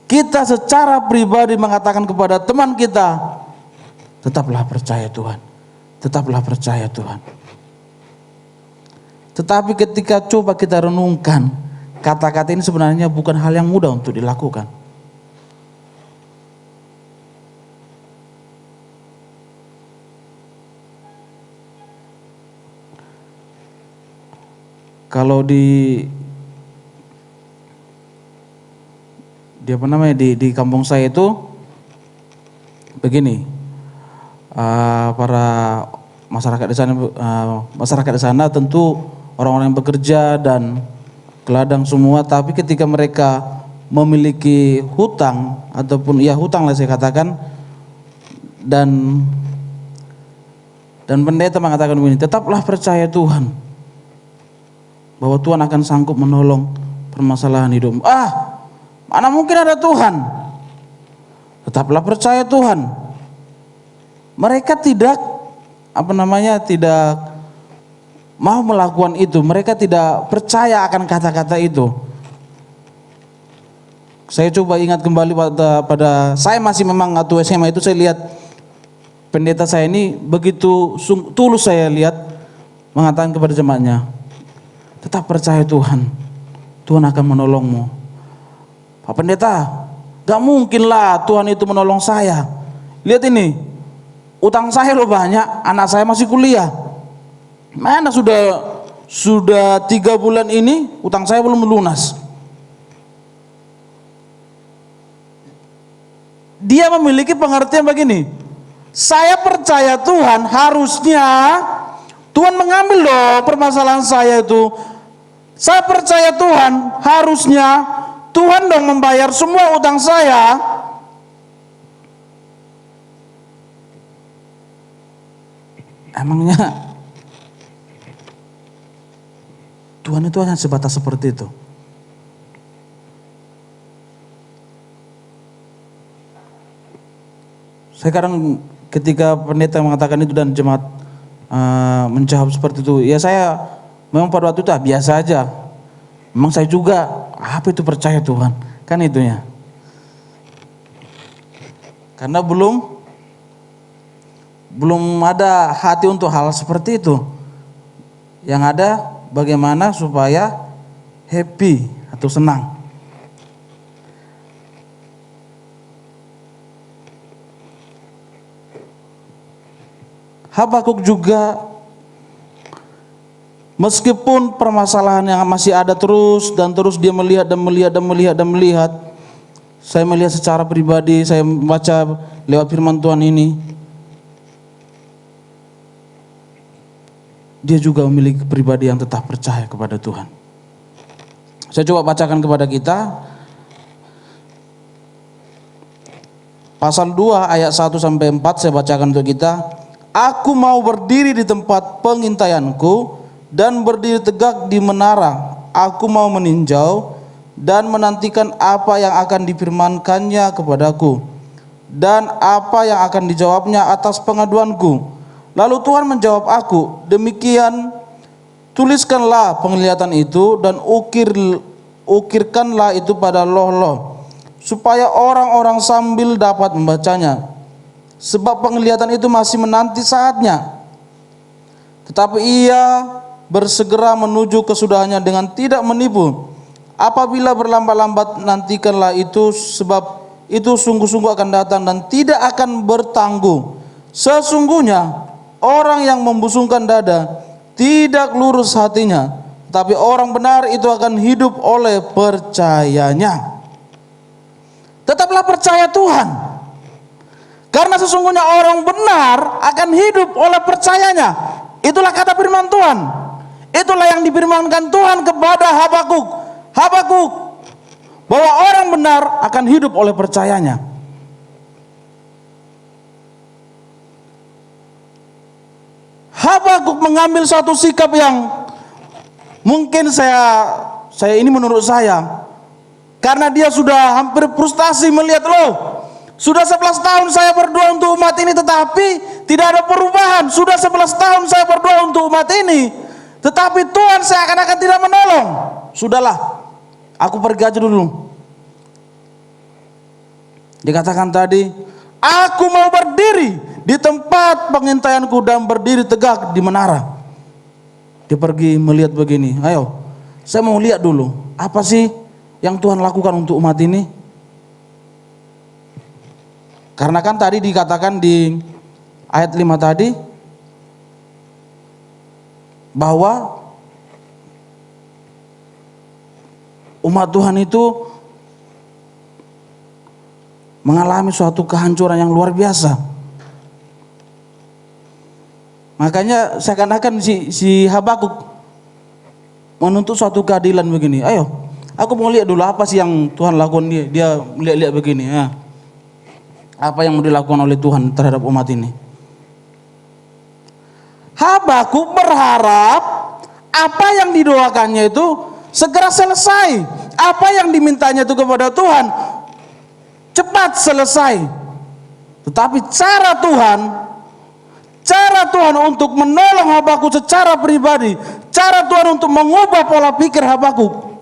kita secara pribadi mengatakan kepada teman kita, tetaplah percaya Tuhan, tetaplah percaya Tuhan. Tetapi ketika coba kita renungkan, kata-kata ini sebenarnya bukan hal yang mudah untuk dilakukan. Kalau di kampung saya itu begini, para masyarakat di sana tentu orang-orang yang bekerja dan geladang semua, tapi ketika mereka memiliki hutang ataupun ya hutang lah saya katakan, dan pendeta mengatakan begini, tetaplah percaya Tuhan bahwa Tuhan akan sanggup menolong permasalahan hidupmu. Mana mungkin ada Tuhan? Tetaplah percaya Tuhan. Mereka tidak mau melakukan itu. Mereka tidak percaya akan kata-kata itu. Saya coba ingat kembali pada saya masih memang waktu SMA itu, saya lihat pendeta saya ini begitu tulus, saya lihat mengatakan kepada jemaatnya, tetap percaya Tuhan, Tuhan akan menolongmu. Pak Pendeta, gak mungkin lah Tuhan itu menolong saya. Lihat ini, utang saya loh banyak, anak saya masih kuliah. Mana sudah 3 bulan ini utang saya belum lunas. Dia memiliki pengertian begini, saya percaya Tuhan, harusnya Tuhan mengambil loh permasalahan saya itu. Saya percaya Tuhan, harusnya Tuhan dong membayar semua utang saya. Emangnya Tuhan itu hanya sebatas seperti itu? Saya kadang ketika pendeta mengatakan itu dan jemaat menjawab seperti itu, ya saya memang pada waktu itu biasa aja. Memang saya juga apa itu percaya Tuhan, kan itunya. Karena belum ada hati untuk hal seperti itu. Yang ada bagaimana supaya happy atau senang. Habakuk juga, meskipun permasalahan yang masih ada terus dia melihat. Saya melihat secara pribadi, saya membaca lewat firman Tuhan ini, dia juga memiliki pribadi yang tetap percaya kepada Tuhan. Saya coba bacakan kepada kita pasal 2 ayat 1 sampai 4, saya bacakan untuk kita. Aku mau berdiri di tempat pengintaianku dan berdiri tegak di menara. Aku mau meninjau dan menantikan apa yang akan difirmankannya kepadaku dan apa yang akan dijawabnya atas pengaduanku. Lalu Tuhan menjawab aku, demikian tuliskanlah penglihatan itu dan ukirkanlah itu pada loh-loh, supaya orang-orang sambil dapat membacanya. Sebab penglihatan itu masih menanti saatnya. Tetapi ia bersegera menuju kesudahannya dengan tidak menipu. Apabila berlambat-lambat, nantikanlah itu, sebab itu sungguh-sungguh akan datang dan tidak akan bertangguh. Sesungguhnya orang yang membusungkan dada tidak lurus hatinya, tapi orang benar itu akan hidup oleh percayanya. Tetaplah percaya Tuhan, karena sesungguhnya orang benar akan hidup oleh percayanya. Itulah kata firman Tuhan. Itulah yang difirmankan Tuhan kepada Habakuk, bahwa orang benar akan hidup oleh percayanya. Habakuk mengambil suatu sikap yang mungkin saya ini menurut saya, karena dia sudah hampir frustasi melihat, sudah 11 tahun saya berdoa untuk umat ini tetapi tidak ada perubahan. Sudah 11 tahun saya berdoa untuk umat ini tetapi Tuhan seakan-akan tidak menolong. Sudahlah, aku pergi aja dulu. Dikatakan tadi, aku mau berdiri di tempat pengintaianku dan berdiri tegak di menara. Dia pergi melihat begini, ayo saya mau lihat dulu apa sih yang Tuhan lakukan untuk umat ini. Karena kan tadi dikatakan di ayat 5 tadi bahwa umat Tuhan itu mengalami suatu kehancuran yang luar biasa. Makanya seakan-akan si Habakuk menuntut suatu keadilan begini. Ayo, aku mau lihat dulu apa sih yang Tuhan lakukan. Dia lihat-lihat begini ya. Apa yang mau dilakukan oleh Tuhan terhadap umat ini. Habakuk berharap apa yang didoakannya itu segera selesai. Apa yang dimintanya itu kepada Tuhan cepat selesai. Tetapi cara Tuhan untuk menolong Habakuk secara pribadi, cara Tuhan untuk mengubah pola pikir Habakuk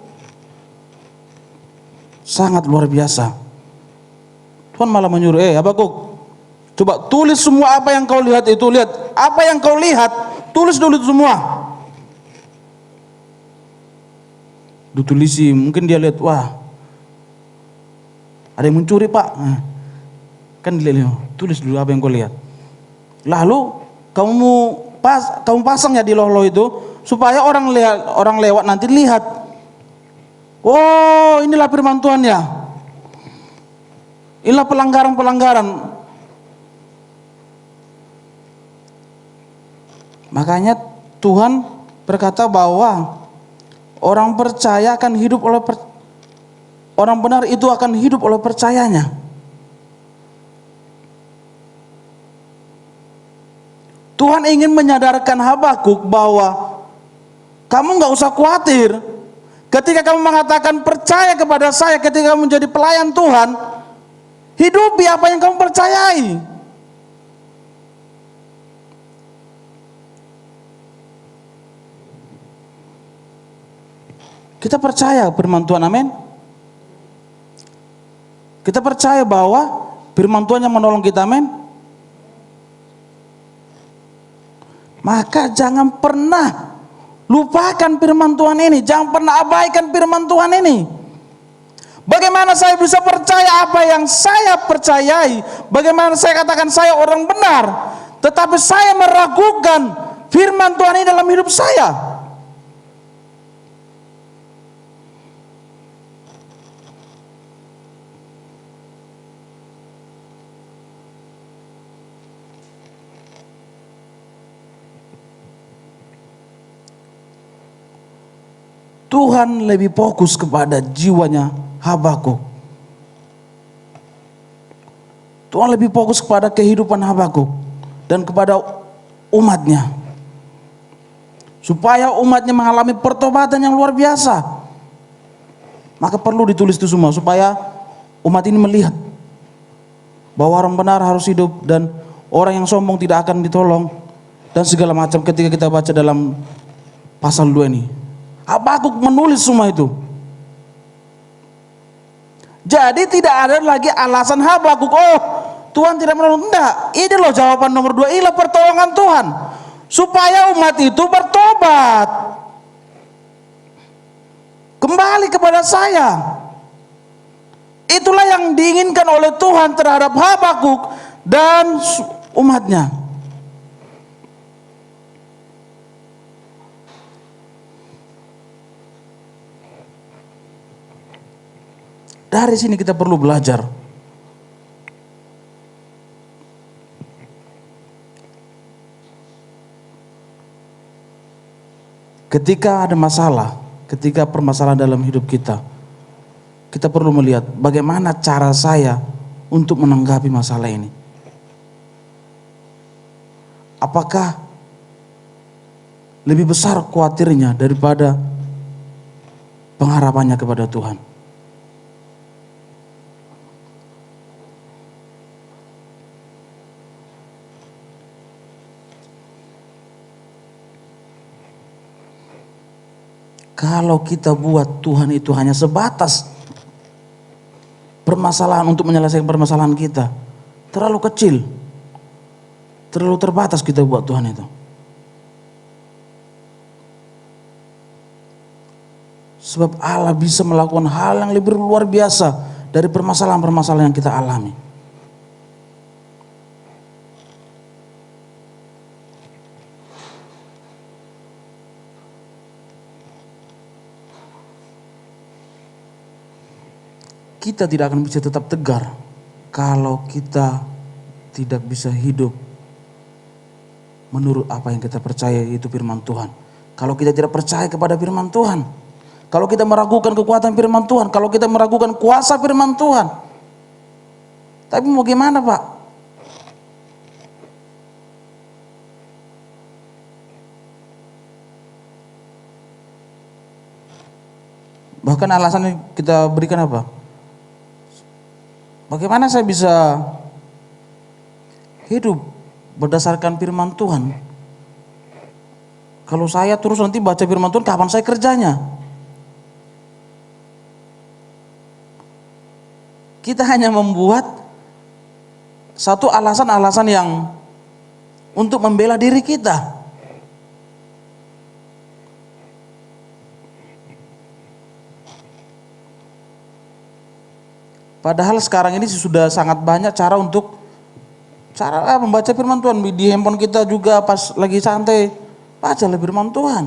sangat luar biasa. Tuhan malah menyuruh, Habakuk, coba tulis semua apa yang kau lihat itu. Lihat apa yang kau lihat, tulis dulu itu semua. Ditulisi, mungkin dia lihat, wah ada yang mencuri pak. Kan dilihat, tulis dulu apa yang kau lihat. Lalu kamu pasang ya di loh-loh itu, supaya orang lewat nanti lihat, oh inilah firman Tuhan ya. Inilah pelanggaran-pelanggaran. Makanya Tuhan berkata bahwa orang percaya akan hidup oleh orang benar itu akan hidup oleh percayanya. Tuhan ingin menyadarkan Habakuk bahwa kamu nggak usah khawatir. Ketika kamu mengatakan percaya kepada saya, ketika kamu menjadi pelayan Tuhan, hidupi apa yang kamu percayai. Kita percaya firman Tuhan, amin. Kita percaya bahwa firman Tuhan yang menolong kita, amin. Maka jangan pernah lupakan firman Tuhan ini, jangan pernah abaikan firman Tuhan ini. Bagaimana saya bisa percaya apa yang saya percayai? Bagaimana saya katakan saya orang benar, tetapi saya meragukan firman Tuhan ini dalam hidup saya? Tuhan lebih fokus kepada jiwanya Habakuk. Tuhan lebih fokus kepada kehidupan Habakuk dan kepada umatnya. Supaya umatnya mengalami pertobatan yang luar biasa. Maka perlu ditulis itu semua supaya umat ini melihat bahwa orang benar harus hidup dan orang yang sombong tidak akan ditolong dan segala macam. Ketika kita baca dalam pasal 2 ini, Habakuk menulis semua itu. Jadi tidak ada lagi alasan Habakuk, oh Tuhan tidak menolong. Enggak, ini loh jawaban nomor 2, inilah pertolongan Tuhan supaya umat itu bertobat, kembali kepada saya. Itulah yang diinginkan oleh Tuhan terhadap Habakuk dan umatnya. Dari sini kita perlu belajar. Ketika ada masalah, ketika permasalahan dalam hidup kita, kita perlu melihat bagaimana cara saya untuk menanggapi masalah ini. Apakah lebih besar khawatirnya daripada pengharapannya kepada Tuhan? Kalau kita buat Tuhan itu hanya sebatas permasalahan untuk menyelesaikan permasalahan kita, terlalu kecil, terlalu terbatas kita buat Tuhan itu. Sebab Allah bisa melakukan hal yang lebih luar biasa dari permasalahan-permasalahan yang kita alami. Kita tidak akan bisa tetap tegar kalau kita tidak bisa hidup menurut apa yang kita percaya, yaitu firman Tuhan. Kalau kita tidak percaya kepada firman Tuhan, kalau kita meragukan kekuatan firman Tuhan, kalau kita meragukan kuasa firman Tuhan, tapi mau gimana Pak? Bahkan alasan yang kita berikan apa? Bagaimana saya bisa hidup berdasarkan firman Tuhan kalau saya terus nanti baca firman Tuhan, kapan saya kerjanya? Kita hanya membuat satu alasan-alasan yang untuk membela diri kita. Padahal sekarang ini sudah sangat banyak cara untuk membaca firman Tuhan. Di handphone kita juga pas lagi santai, bacalah firman Tuhan.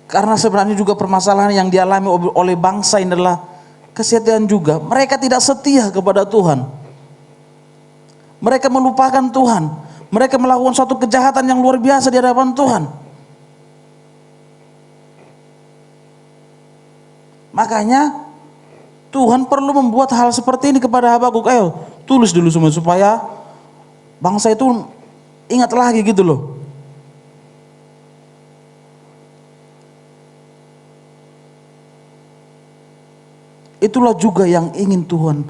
Karena sebenarnya juga permasalahan yang dialami oleh bangsa ini adalah kesetiaan juga. Mereka tidak setia kepada Tuhan. Mereka melupakan Tuhan. Mereka melakukan suatu kejahatan yang luar biasa di hadapan Tuhan. Makanya Tuhan perlu membuat hal seperti ini kepada Habakuk. Ayo tulis dulu semua supaya bangsa itu ingat lagi gitu loh. Itulah juga yang ingin Tuhan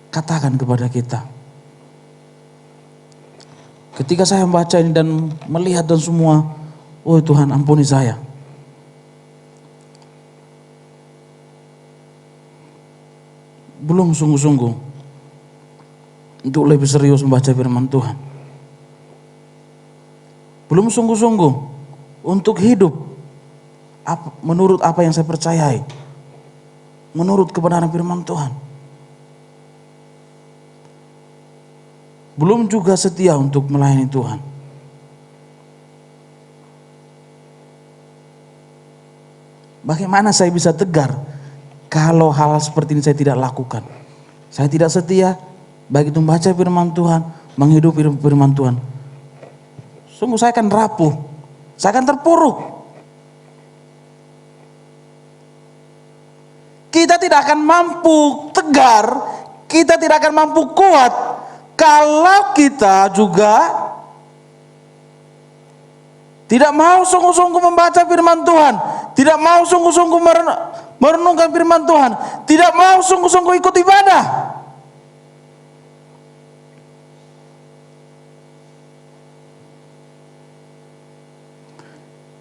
katakan kepada kita. Ketika saya membaca ini dan melihat dan semua, oh Tuhan ampuni saya. Belum sungguh-sungguh untuk lebih serius membaca firman Tuhan. Belum sungguh-sungguh untuk hidup menurut apa yang saya percayai. Menurut kebenaran firman Tuhan. Belum juga setia untuk melayani Tuhan. Bagaimana saya bisa tegar kalau hal seperti ini saya tidak lakukan? Saya tidak setia baik itu membaca firman Tuhan, menghidupi firman Tuhan. Sungguh saya akan rapuh, saya akan terpuruk. kita tidak akan mampu tegar, kita tidak akan mampu kuat kalau kita juga tidak mau sungguh-sungguh membaca firman Tuhan, tidak mau sungguh-sungguh merenungkan firman Tuhan, tidak mau sungguh-sungguh ikut ibadah.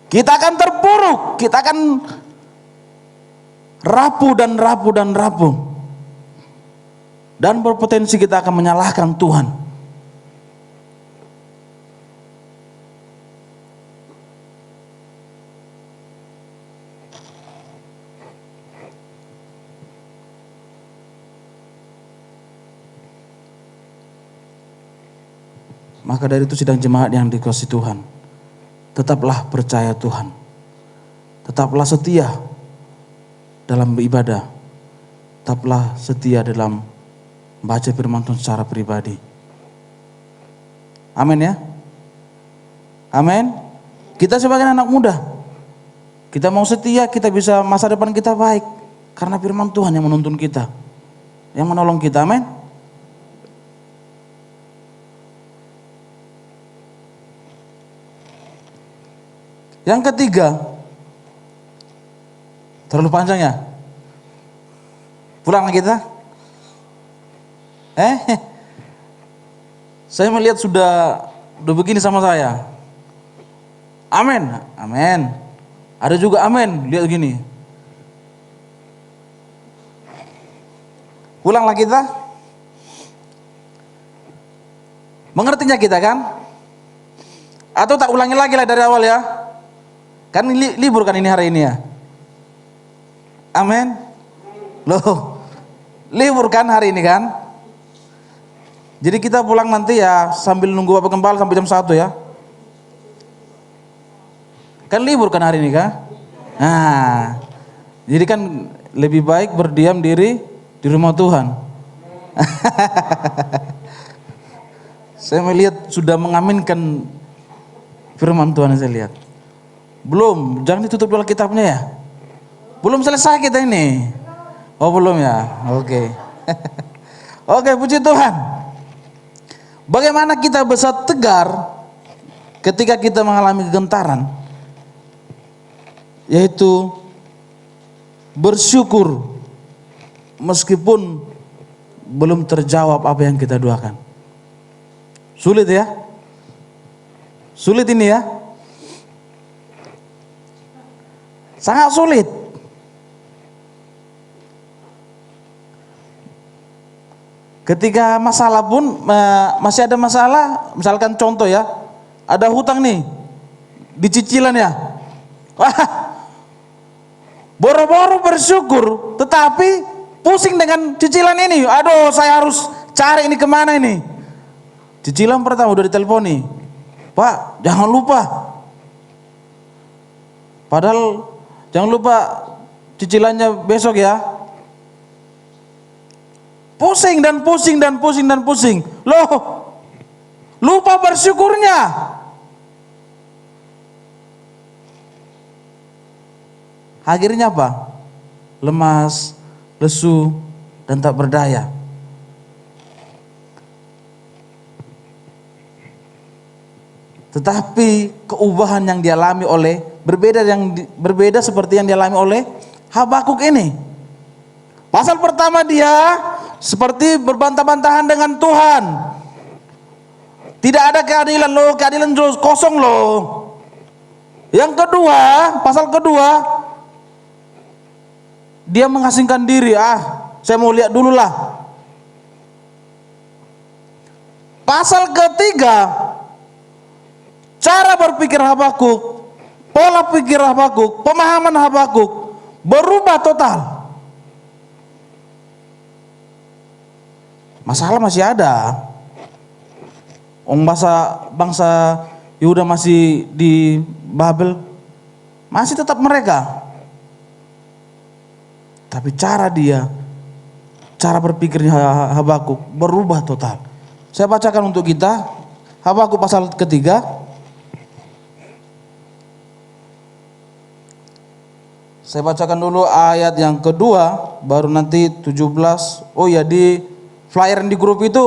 Kita akan terpuruk, kita akan rapuh dan rapuh dan rapuh. Dan berpotensi kita akan menyalahkan Tuhan. Maka dari itu sidang jemaat yang dikasihi Tuhan, tetaplah percaya Tuhan, tetaplah setia dalam beribadah, tetaplah setia dalam membaca firman Tuhan secara pribadi. Amin ya. Amin. Kita sebagai anak muda, kita mau setia, kita bisa masa depan kita baik karena firman Tuhan yang menuntun kita, yang menolong kita. Amin. Yang ketiga, terlalu panjang ya? Pulang lagi kita? Saya melihat sudah begini sama saya. Amin, amin. Ada juga amin, lihat gini. Pulang lagi kita? Mengertinya kita kan? Atau tak ulangi lagi lah dari awal ya? Kan libur kan ini hari ini ya. Amin. Loh, libur kan hari ini kan. Jadi kita pulang nanti ya sambil nunggu Bapak Gembala sampai jam 1 ya. Kan libur kan hari ini kan. Nah, jadi kan lebih baik berdiam diri di rumah Tuhan. Saya melihat sudah mengaminkan firman Tuhan, saya lihat. Belum, jangan ditutup dulu kitabnya ya. Belum selesai kita ini. Oh belum ya, oke. Oke, puji Tuhan. Bagaimana kita bisa tegar ketika kita mengalami kegentaran? Yaitu bersyukur meskipun belum terjawab apa yang kita doakan. Sulit ya? Sulit ini ya? Sangat sulit. Ketika masalah pun masih ada masalah, misalkan contoh ya, ada hutang nih di cicilan ya. Wah, boro-boro bersyukur, tetapi pusing dengan cicilan ini. Aduh, saya harus cari ini kemana ini. Cicilan pertama udah diteleponi, Pak, jangan lupa. Padahal jangan lupa cicilannya besok ya. Pusing dan pusing dan pusing dan pusing. Loh, lupa bersyukurnya. Akhirnya apa? Lemas, lesu, dan tak berdaya. Tetapi keubahan yang dialami oleh berbeda seperti yang dialami oleh Habakuk ini. Pasal pertama dia seperti berbantah-bantahan dengan Tuhan. Tidak ada keadilan loh, keadilan kosong loh. Yang kedua, pasal kedua, dia mengasingkan diri. Saya mau lihat dulu lah. Pasal ketiga, cara berpikir Habakuk, pola pikir Habakuk, pemahaman Habakuk berubah total. Masalah masih ada. Bangsa Yehuda masih di Babel, masih tetap mereka. Tapi cara berpikirnya Habakuk berubah total. Saya bacakan untuk kita Habakuk pasal ketiga. Saya bacakan dulu ayat yang kedua, baru nanti 17. Oh ya, di flyer yang di grup itu,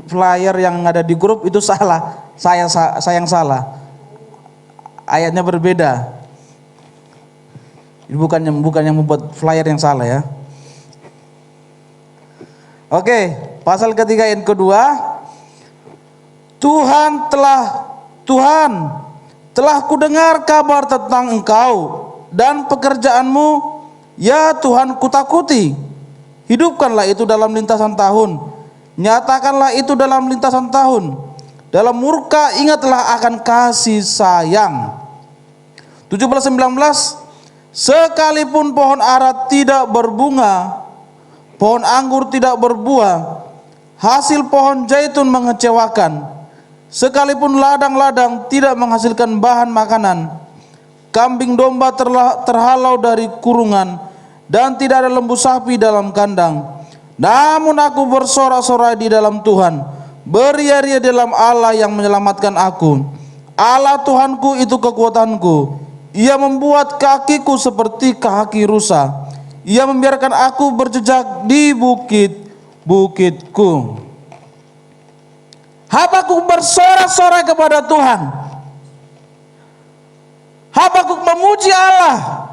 flyer yang ada di grup itu salah. Saya yang salah. Ayatnya berbeda. Bukan yang membuat flyer yang salah ya. Oke, pasal ketiga yang kedua. Tuhan telah kudengar kabar tentang engkau dan pekerjaanmu, ya Tuhan kutakuti. Hidupkanlah itu dalam lintasan tahun, nyatakanlah itu dalam lintasan tahun. Dalam murka ingatlah akan kasih sayang. 17-19. Sekalipun pohon ara tidak berbunga, pohon anggur tidak berbuah, hasil pohon zaitun mengecewakan, sekalipun ladang-ladang tidak menghasilkan bahan makanan, kambing domba terhalau dari kurungan, dan tidak ada lembu sapi dalam kandang. Namun aku bersorak-sorai di dalam Tuhan, beria-ria dalam Allah yang menyelamatkan aku. Allah Tuhanku itu kekuatanku. Ia membuat kakiku seperti kaki rusa. Ia membiarkan aku berjejak di bukit-bukitku. Habakuk bersorak-sorai kepada Tuhan. Habakuk memuji Allah.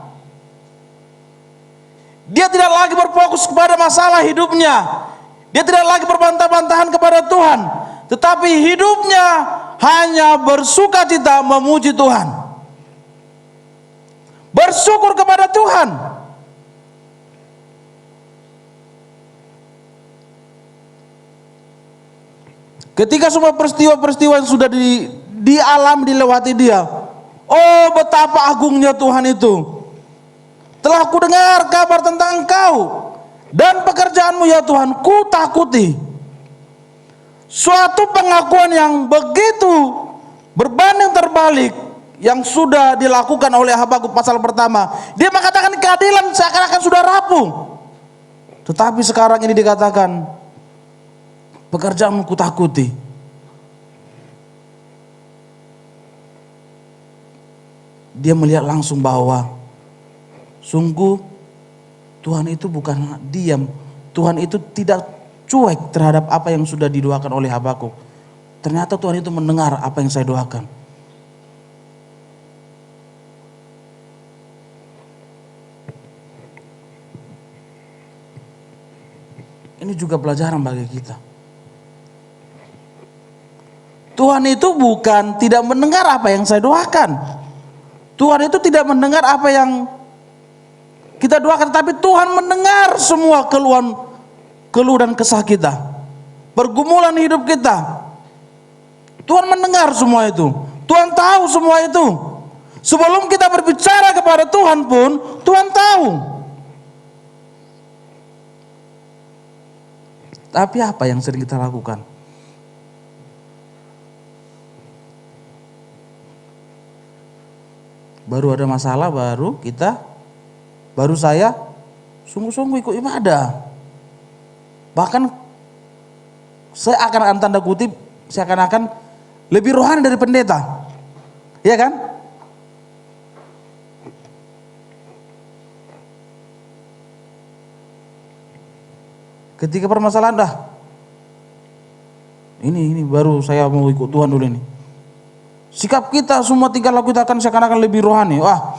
Dia tidak lagi berfokus kepada masalah hidupnya. Dia tidak lagi berbantah-bantahan kepada Tuhan, tetapi hidupnya hanya bersukacita memuji Tuhan. Bersyukur kepada Tuhan. Ketika semua peristiwa-peristiwa yang sudah dilewati dia, oh betapa agungnya Tuhan itu. Telah ku dengar kabar tentang engkau dan pekerjaanmu, ya Tuhan, ku takuti. Suatu pengakuan yang begitu berbanding terbalik yang sudah dilakukan oleh Habakuk pasal pertama. Dia mengatakan keadilan seakan-akan sudah rapuh. Tetapi sekarang ini dikatakan pekerjaanmu ku takuti. Dia melihat langsung bahwa sungguh Tuhan itu bukan diam. Tuhan itu tidak cuek terhadap apa yang sudah didoakan oleh Habakuk. Ternyata Tuhan itu mendengar apa yang saya doakan. Ini juga pelajaran bagi kita. Tuhan itu bukan tidak mendengar apa yang saya doakan. Tuhan itu tidak mendengar apa yang kita doakan, tapi Tuhan mendengar semua keluh dan kesah kita, pergumulan hidup kita. Tuhan mendengar semua itu. Tuhan tahu semua itu. Sebelum kita berbicara kepada Tuhan pun, Tuhan tahu. Tapi apa yang sering kita lakukan? Baru ada masalah, baru saya sungguh-sungguh ikut ibadah. Bahkan saya akan tanda kutip, saya akan lebih rohani dari pendeta. Iya kan? Ketika permasalahan ini baru saya mau ikut Tuhan dulu ini. Sikap kita semua tingkah laku kita akan seakan-akan lebih rohani. Wah,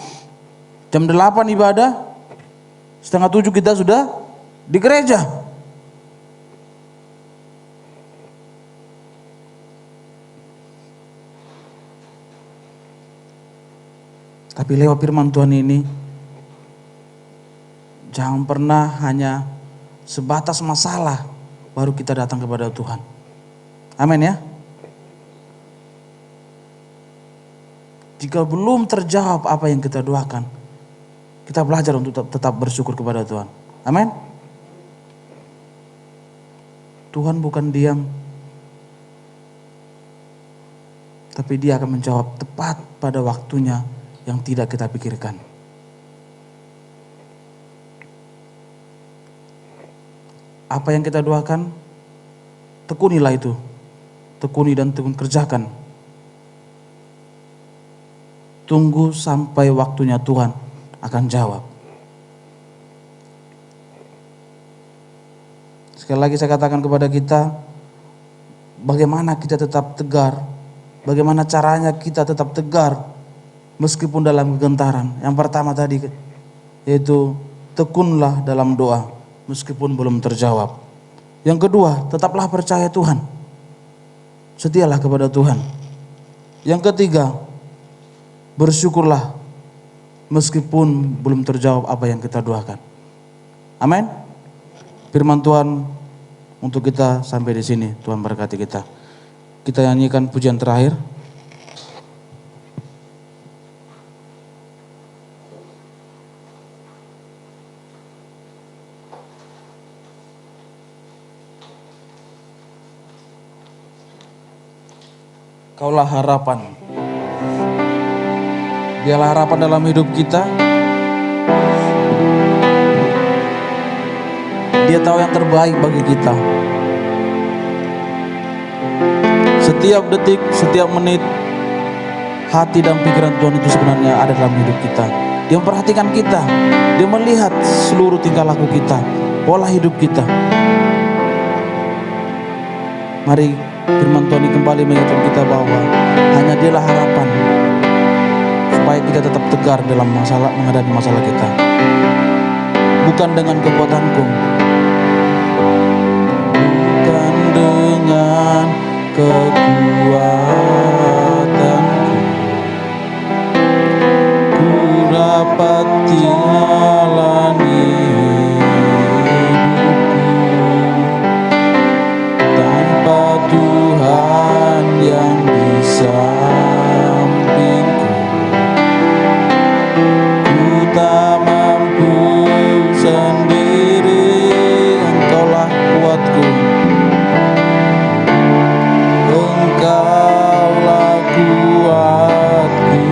jam 8 ibadah, setengah 7 kita sudah di gereja. Tapi lewat firman Tuhan ini, jangan pernah hanya sebatas masalah baru kita datang kepada Tuhan. Amin ya. Jika belum terjawab apa yang kita doakan, kita belajar untuk tetap bersyukur kepada Tuhan. Amin. Tuhan bukan diam, tapi Dia akan menjawab tepat pada waktunya yang tidak kita pikirkan. Apa yang kita doakan, tekunilah itu. Tekuni dan tekun kerjakan. Tunggu sampai waktunya Tuhan akan jawab. Sekali lagi saya katakan kepada kita, bagaimana kita tetap tegar, bagaimana caranya kita tetap tegar meskipun dalam kegentaran. Yang pertama tadi yaitu tekunlah dalam doa meskipun belum terjawab. Yang kedua, tetaplah percaya Tuhan. Setialah kepada Tuhan. Yang ketiga, bersyukurlah meskipun belum terjawab apa yang kita doakan. Amin. Firman Tuhan untuk kita sampai di sini. Tuhan berkati kita. Kita nyanyikan pujian terakhir. Kaulah harapan. Dialah harapan dalam hidup kita. Dia tahu yang terbaik bagi kita. Setiap detik, setiap menit, hati dan pikiran Tuhan itu sebenarnya ada dalam hidup kita. Dia memperhatikan kita. Dia melihat seluruh tingkah laku kita, pola hidup kita. Mari firman Tuhan ini kembali mengingatkan kita bahwa hanya Dialah harapan supaya kita tetap tegar dalam masalah, menghadapi masalah kita. Bukan dengan kekuatanku, bukan dengan kekuatanku, ku dapat jalani Tuhan yang di sampingku. Ku tak mampu sendiri, Engkaulah kuatku, Engkaulah kuatku,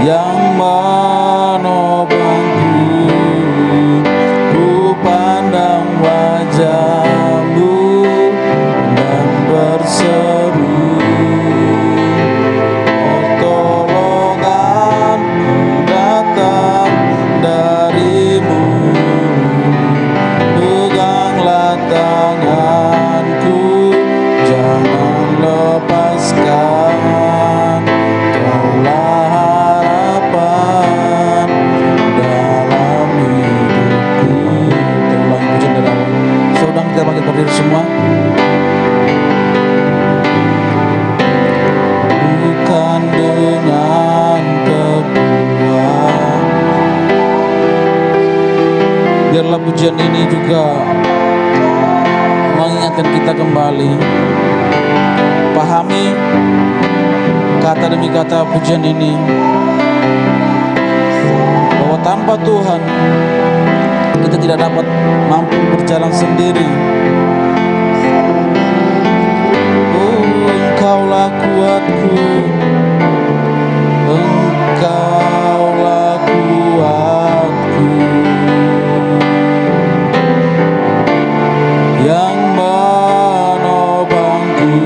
yang menopangku. Ku pandang wajah-Mu dan berseru, pertolonganku datang dari-Mu. Peganglah tanganku, jangan lepaskan. Kaulah harapan dalam hidupku. Terulang pujian dari awal. Saudara, kita bangkit berdiri semua. Bukan dengan kekuatan. Biarlah pujian ini juga mengingatkan kita kembali. Pahami kata demi kata pujian ini, bahwa tanpa Tuhan kita tidak dapat mampu berjalan sendiri. Oh, Engkaulah kuatku, Engkaulah kuatku, yang menopangku.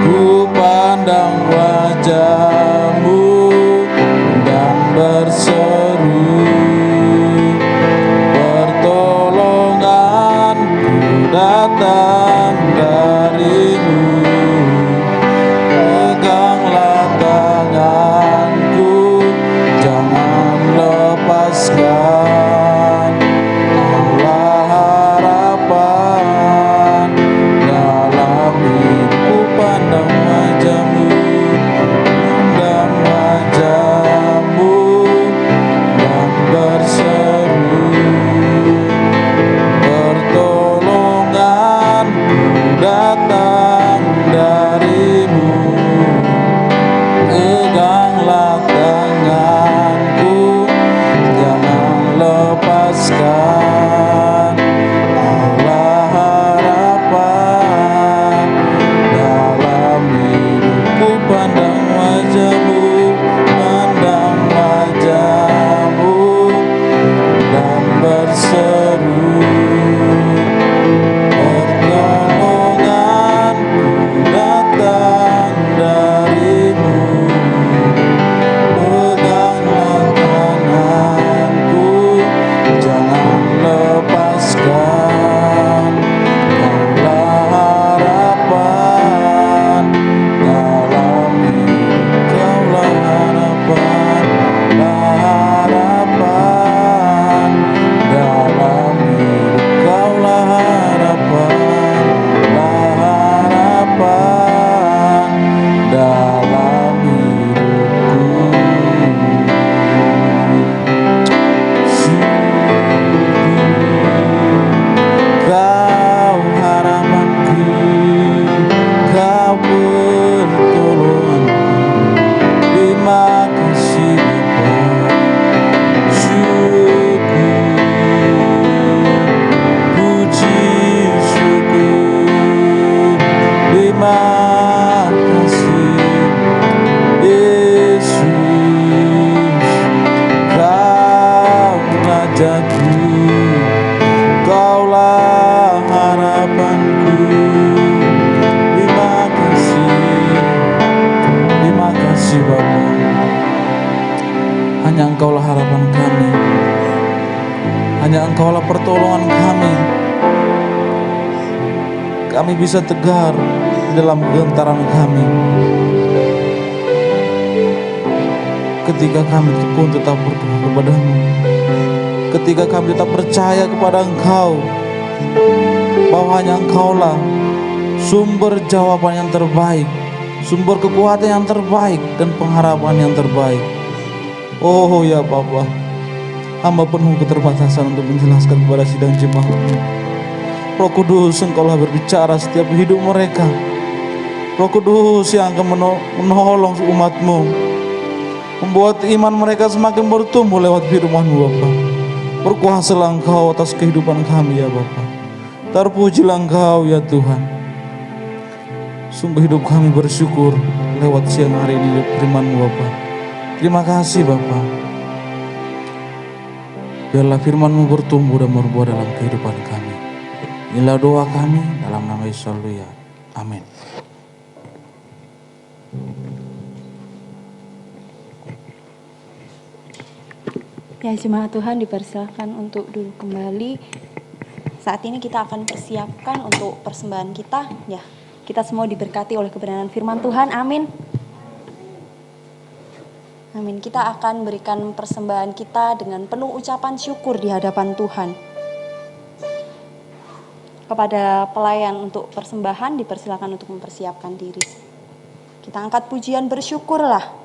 Ku pandang wajah-Mu dan berseru, pertolonganku datang dari-Mu. Engkaulah pertolongan kami. Kami bisa tegar di dalam gentaran kami. Ketika kami pun tetap berdoa kepadamu, ketika kami tetap percaya kepada Engkau, bahwa hanya Engkaulah sumber jawaban yang terbaik, sumber kekuatan yang terbaik, dan pengharapan yang terbaik. Oh ya Bapa, hamba penuh keterbatasan untuk menjelaskan kepada sidang jemaat. Roh Kudus, Engkaulah berbicara setiap hidup mereka. Roh Kudus yang akan menolong umat-Mu, membuat iman mereka semakin bertumbuh lewat firman-Mu Bapa. Berkuasalah Engkau atas kehidupan kami ya Bapa. Terpujilah Engkau ya Tuhan. Sungguh hidup kami bersyukur lewat siang hari ini firman-Mu Bapa. Terima kasih Bapa. Biarlah firman-Mu bertumbuh dan berbuah dalam kehidupan kami. Inilah doa kami dalam nama Yesus ya. Amin. Ya, jemaat Tuhan dipersilakan untuk duduk kembali. Saat ini kita akan persiapkan untuk persembahan kita. Ya, kita semua diberkati oleh kebenaran firman Tuhan. Amin. Amin. Kita akan berikan persembahan kita dengan penuh ucapan syukur di hadapan Tuhan. Kepada pelayan untuk persembahan dipersilakan untuk mempersiapkan diri. Kita angkat pujian bersyukurlah.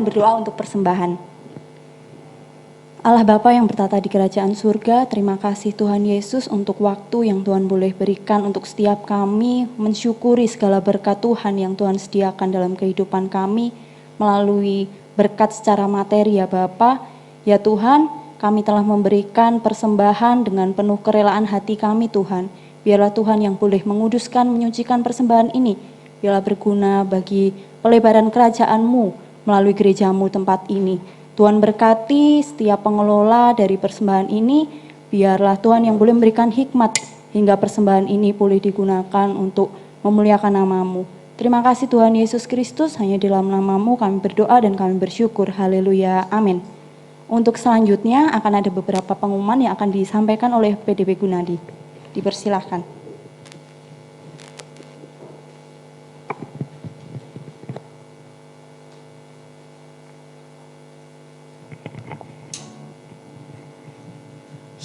Berdoa untuk persembahan. Allah Bapa yang bertata di kerajaan surga, terima kasih Tuhan Yesus untuk waktu yang Tuhan boleh berikan untuk setiap kami mensyukuri segala berkat Tuhan yang Tuhan sediakan dalam kehidupan kami melalui berkat secara materi ya Bapa. Ya Tuhan, kami telah memberikan persembahan dengan penuh kerelaan hati kami Tuhan. Biarlah Tuhan yang boleh menguduskan, menyucikan persembahan ini, biarlah berguna bagi pelebaran kerajaan-Mu melalui gerejamu tempat ini. Tuhan berkati setiap pengelola dari persembahan ini, biarlah Tuhan yang boleh memberikan hikmat hingga persembahan ini boleh digunakan untuk memuliakan nama-Mu. Terima kasih Tuhan Yesus Kristus, hanya di dalam nama-Mu kami berdoa dan kami bersyukur. Haleluya, amin. Untuk selanjutnya akan ada beberapa pengumuman yang akan disampaikan oleh PDB Gunadi. Dipersilahkan.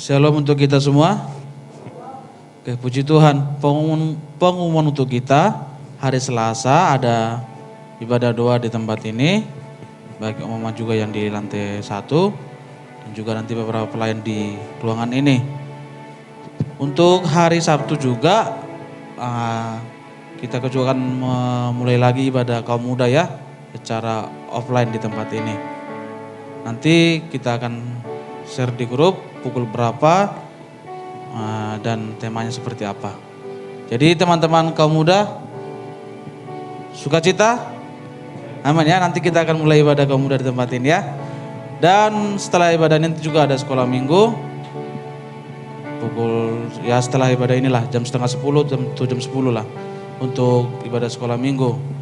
Shalom untuk kita semua. Oke, puji Tuhan. Pengumuman untuk kita hari Selasa ada ibadah doa di tempat ini, baik umum juga yang di lantai 1 dan juga nanti beberapa pelayan di ruangan ini. Untuk hari Sabtu juga kita juga akan memulai lagi ibadah kaum muda ya, secara offline di tempat ini. Nanti kita akan share di grup pukul berapa dan temanya seperti apa. Jadi teman-teman kaum muda, sukacita, aman ya. Nanti kita akan mulai ibadah kaum muda di tempat ini ya. Dan setelah ibadah ini juga ada sekolah minggu. Setelah ibadah inilah jam 9:30 jam 10 lah untuk ibadah sekolah minggu.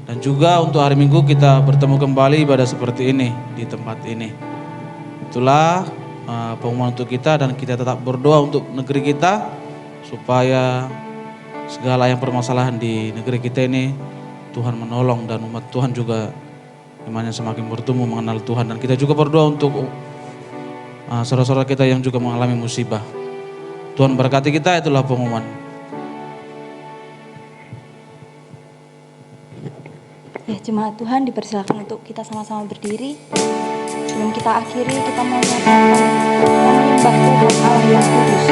Dan juga untuk hari Minggu kita bertemu kembali ibadah seperti ini di tempat ini. Itulah pengumuman untuk kita, dan kita tetap berdoa untuk negeri kita supaya segala yang permasalahan di negeri kita ini Tuhan menolong, dan umat Tuhan juga imannya semakin bertumbuh mengenal Tuhan. Dan kita juga berdoa untuk saudara-saudara kita yang juga mengalami musibah. Tuhan berkati kita. Itulah pengumuman. Ya, jemaat Tuhan dipersilakan untuk kita sama-sama berdiri. Sebelum kita akhiri, kita mau menyembah Tuhan Allah yang kudus.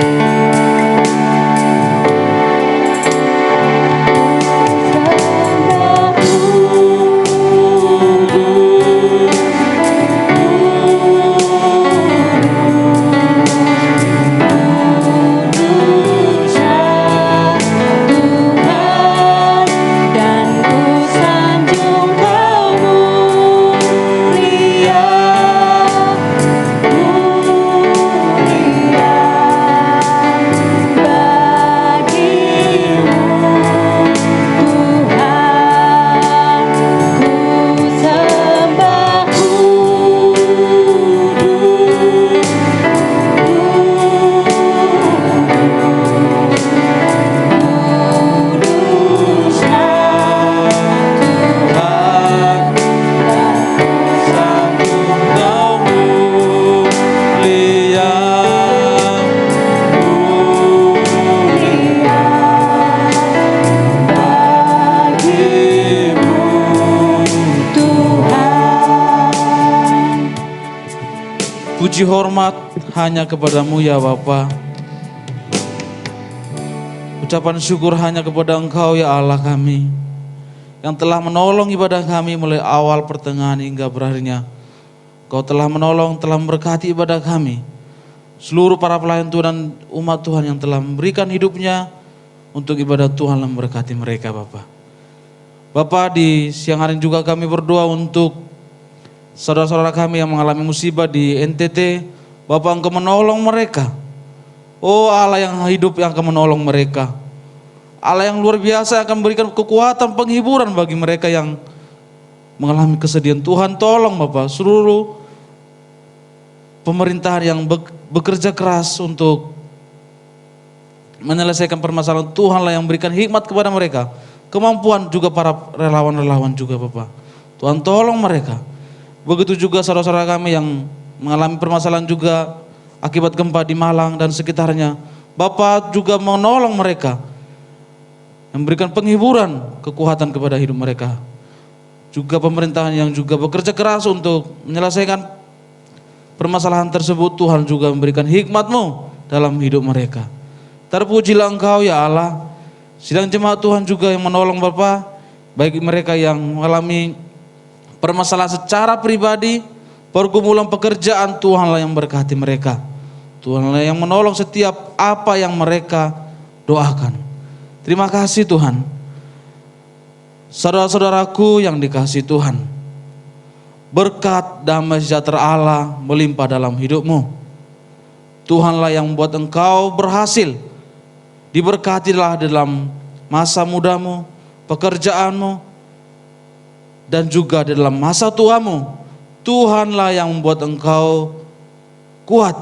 Puji hormat hanya kepadamu ya Bapa. Ucapan syukur hanya kepada Engkau ya Allah kami, yang telah menolong ibadah kami mulai awal, pertengahan hingga berakhirnya. Kau telah menolong, telah memberkati ibadah kami. Seluruh para pelayan Tuhan dan umat Tuhan yang telah memberikan hidupnya untuk ibadah Tuhan, dan memberkati mereka Bapa. Bapa, di siang hari juga kami berdoa untuk saudara-saudara kami yang mengalami musibah di NTT. Bapak, Engkau menolong mereka. Oh Allah yang hidup, yang akan menolong mereka. Allah yang luar biasa akan memberikan kekuatan, penghiburan bagi mereka yang mengalami kesedihan. Tuhan tolong Bapak seluruh pemerintahan yang bekerja keras untuk menyelesaikan permasalahan. Tuhanlah yang memberikan hikmat kepada mereka, kemampuan juga para relawan-relawan juga Bapak. Tuhan tolong mereka. Begitu juga saudara-saudara kami yang mengalami permasalahan juga akibat gempa di Malang dan sekitarnya. Bapak juga menolong mereka, memberikan penghiburan, kekuatan kepada hidup mereka. Juga pemerintahan yang juga bekerja keras untuk menyelesaikan permasalahan tersebut. Tuhan juga memberikan hikmat-Mu dalam hidup mereka. Terpujilah Engkau ya Allah. Sidang jemaat Tuhan juga yang menolong Bapak, baik mereka yang mengalami permasalahan secara pribadi, pergumulan pekerjaan. Tuhanlah yang berkati mereka. Tuhanlah yang menolong setiap apa yang mereka doakan. Terima kasih Tuhan. Saudara-saudaraku yang dikasihi Tuhan, berkat damai sejahtera Allah melimpah dalam hidupmu. Tuhanlah yang membuat engkau berhasil. Diberkatilah dalam masa mudamu, pekerjaanmu, dan juga di dalam masa tuamu. Tuhanlah yang membuat engkau kuat.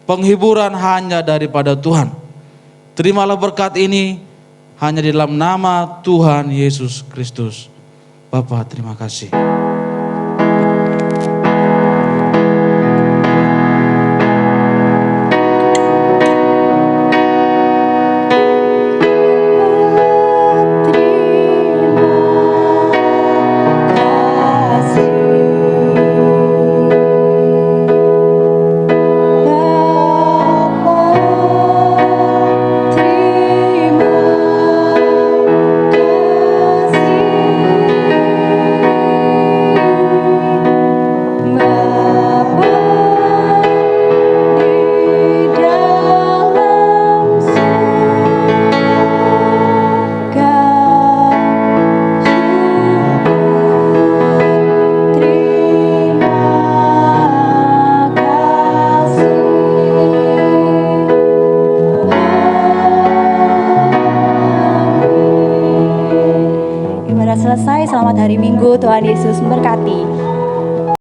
Penghiburan hanya daripada Tuhan. Terimalah berkat ini hanya di dalam nama Tuhan Yesus Kristus. Bapa, terima kasih. Terima kasih. selesai. Selamat hari Minggu, Tuhan Yesus memberkati.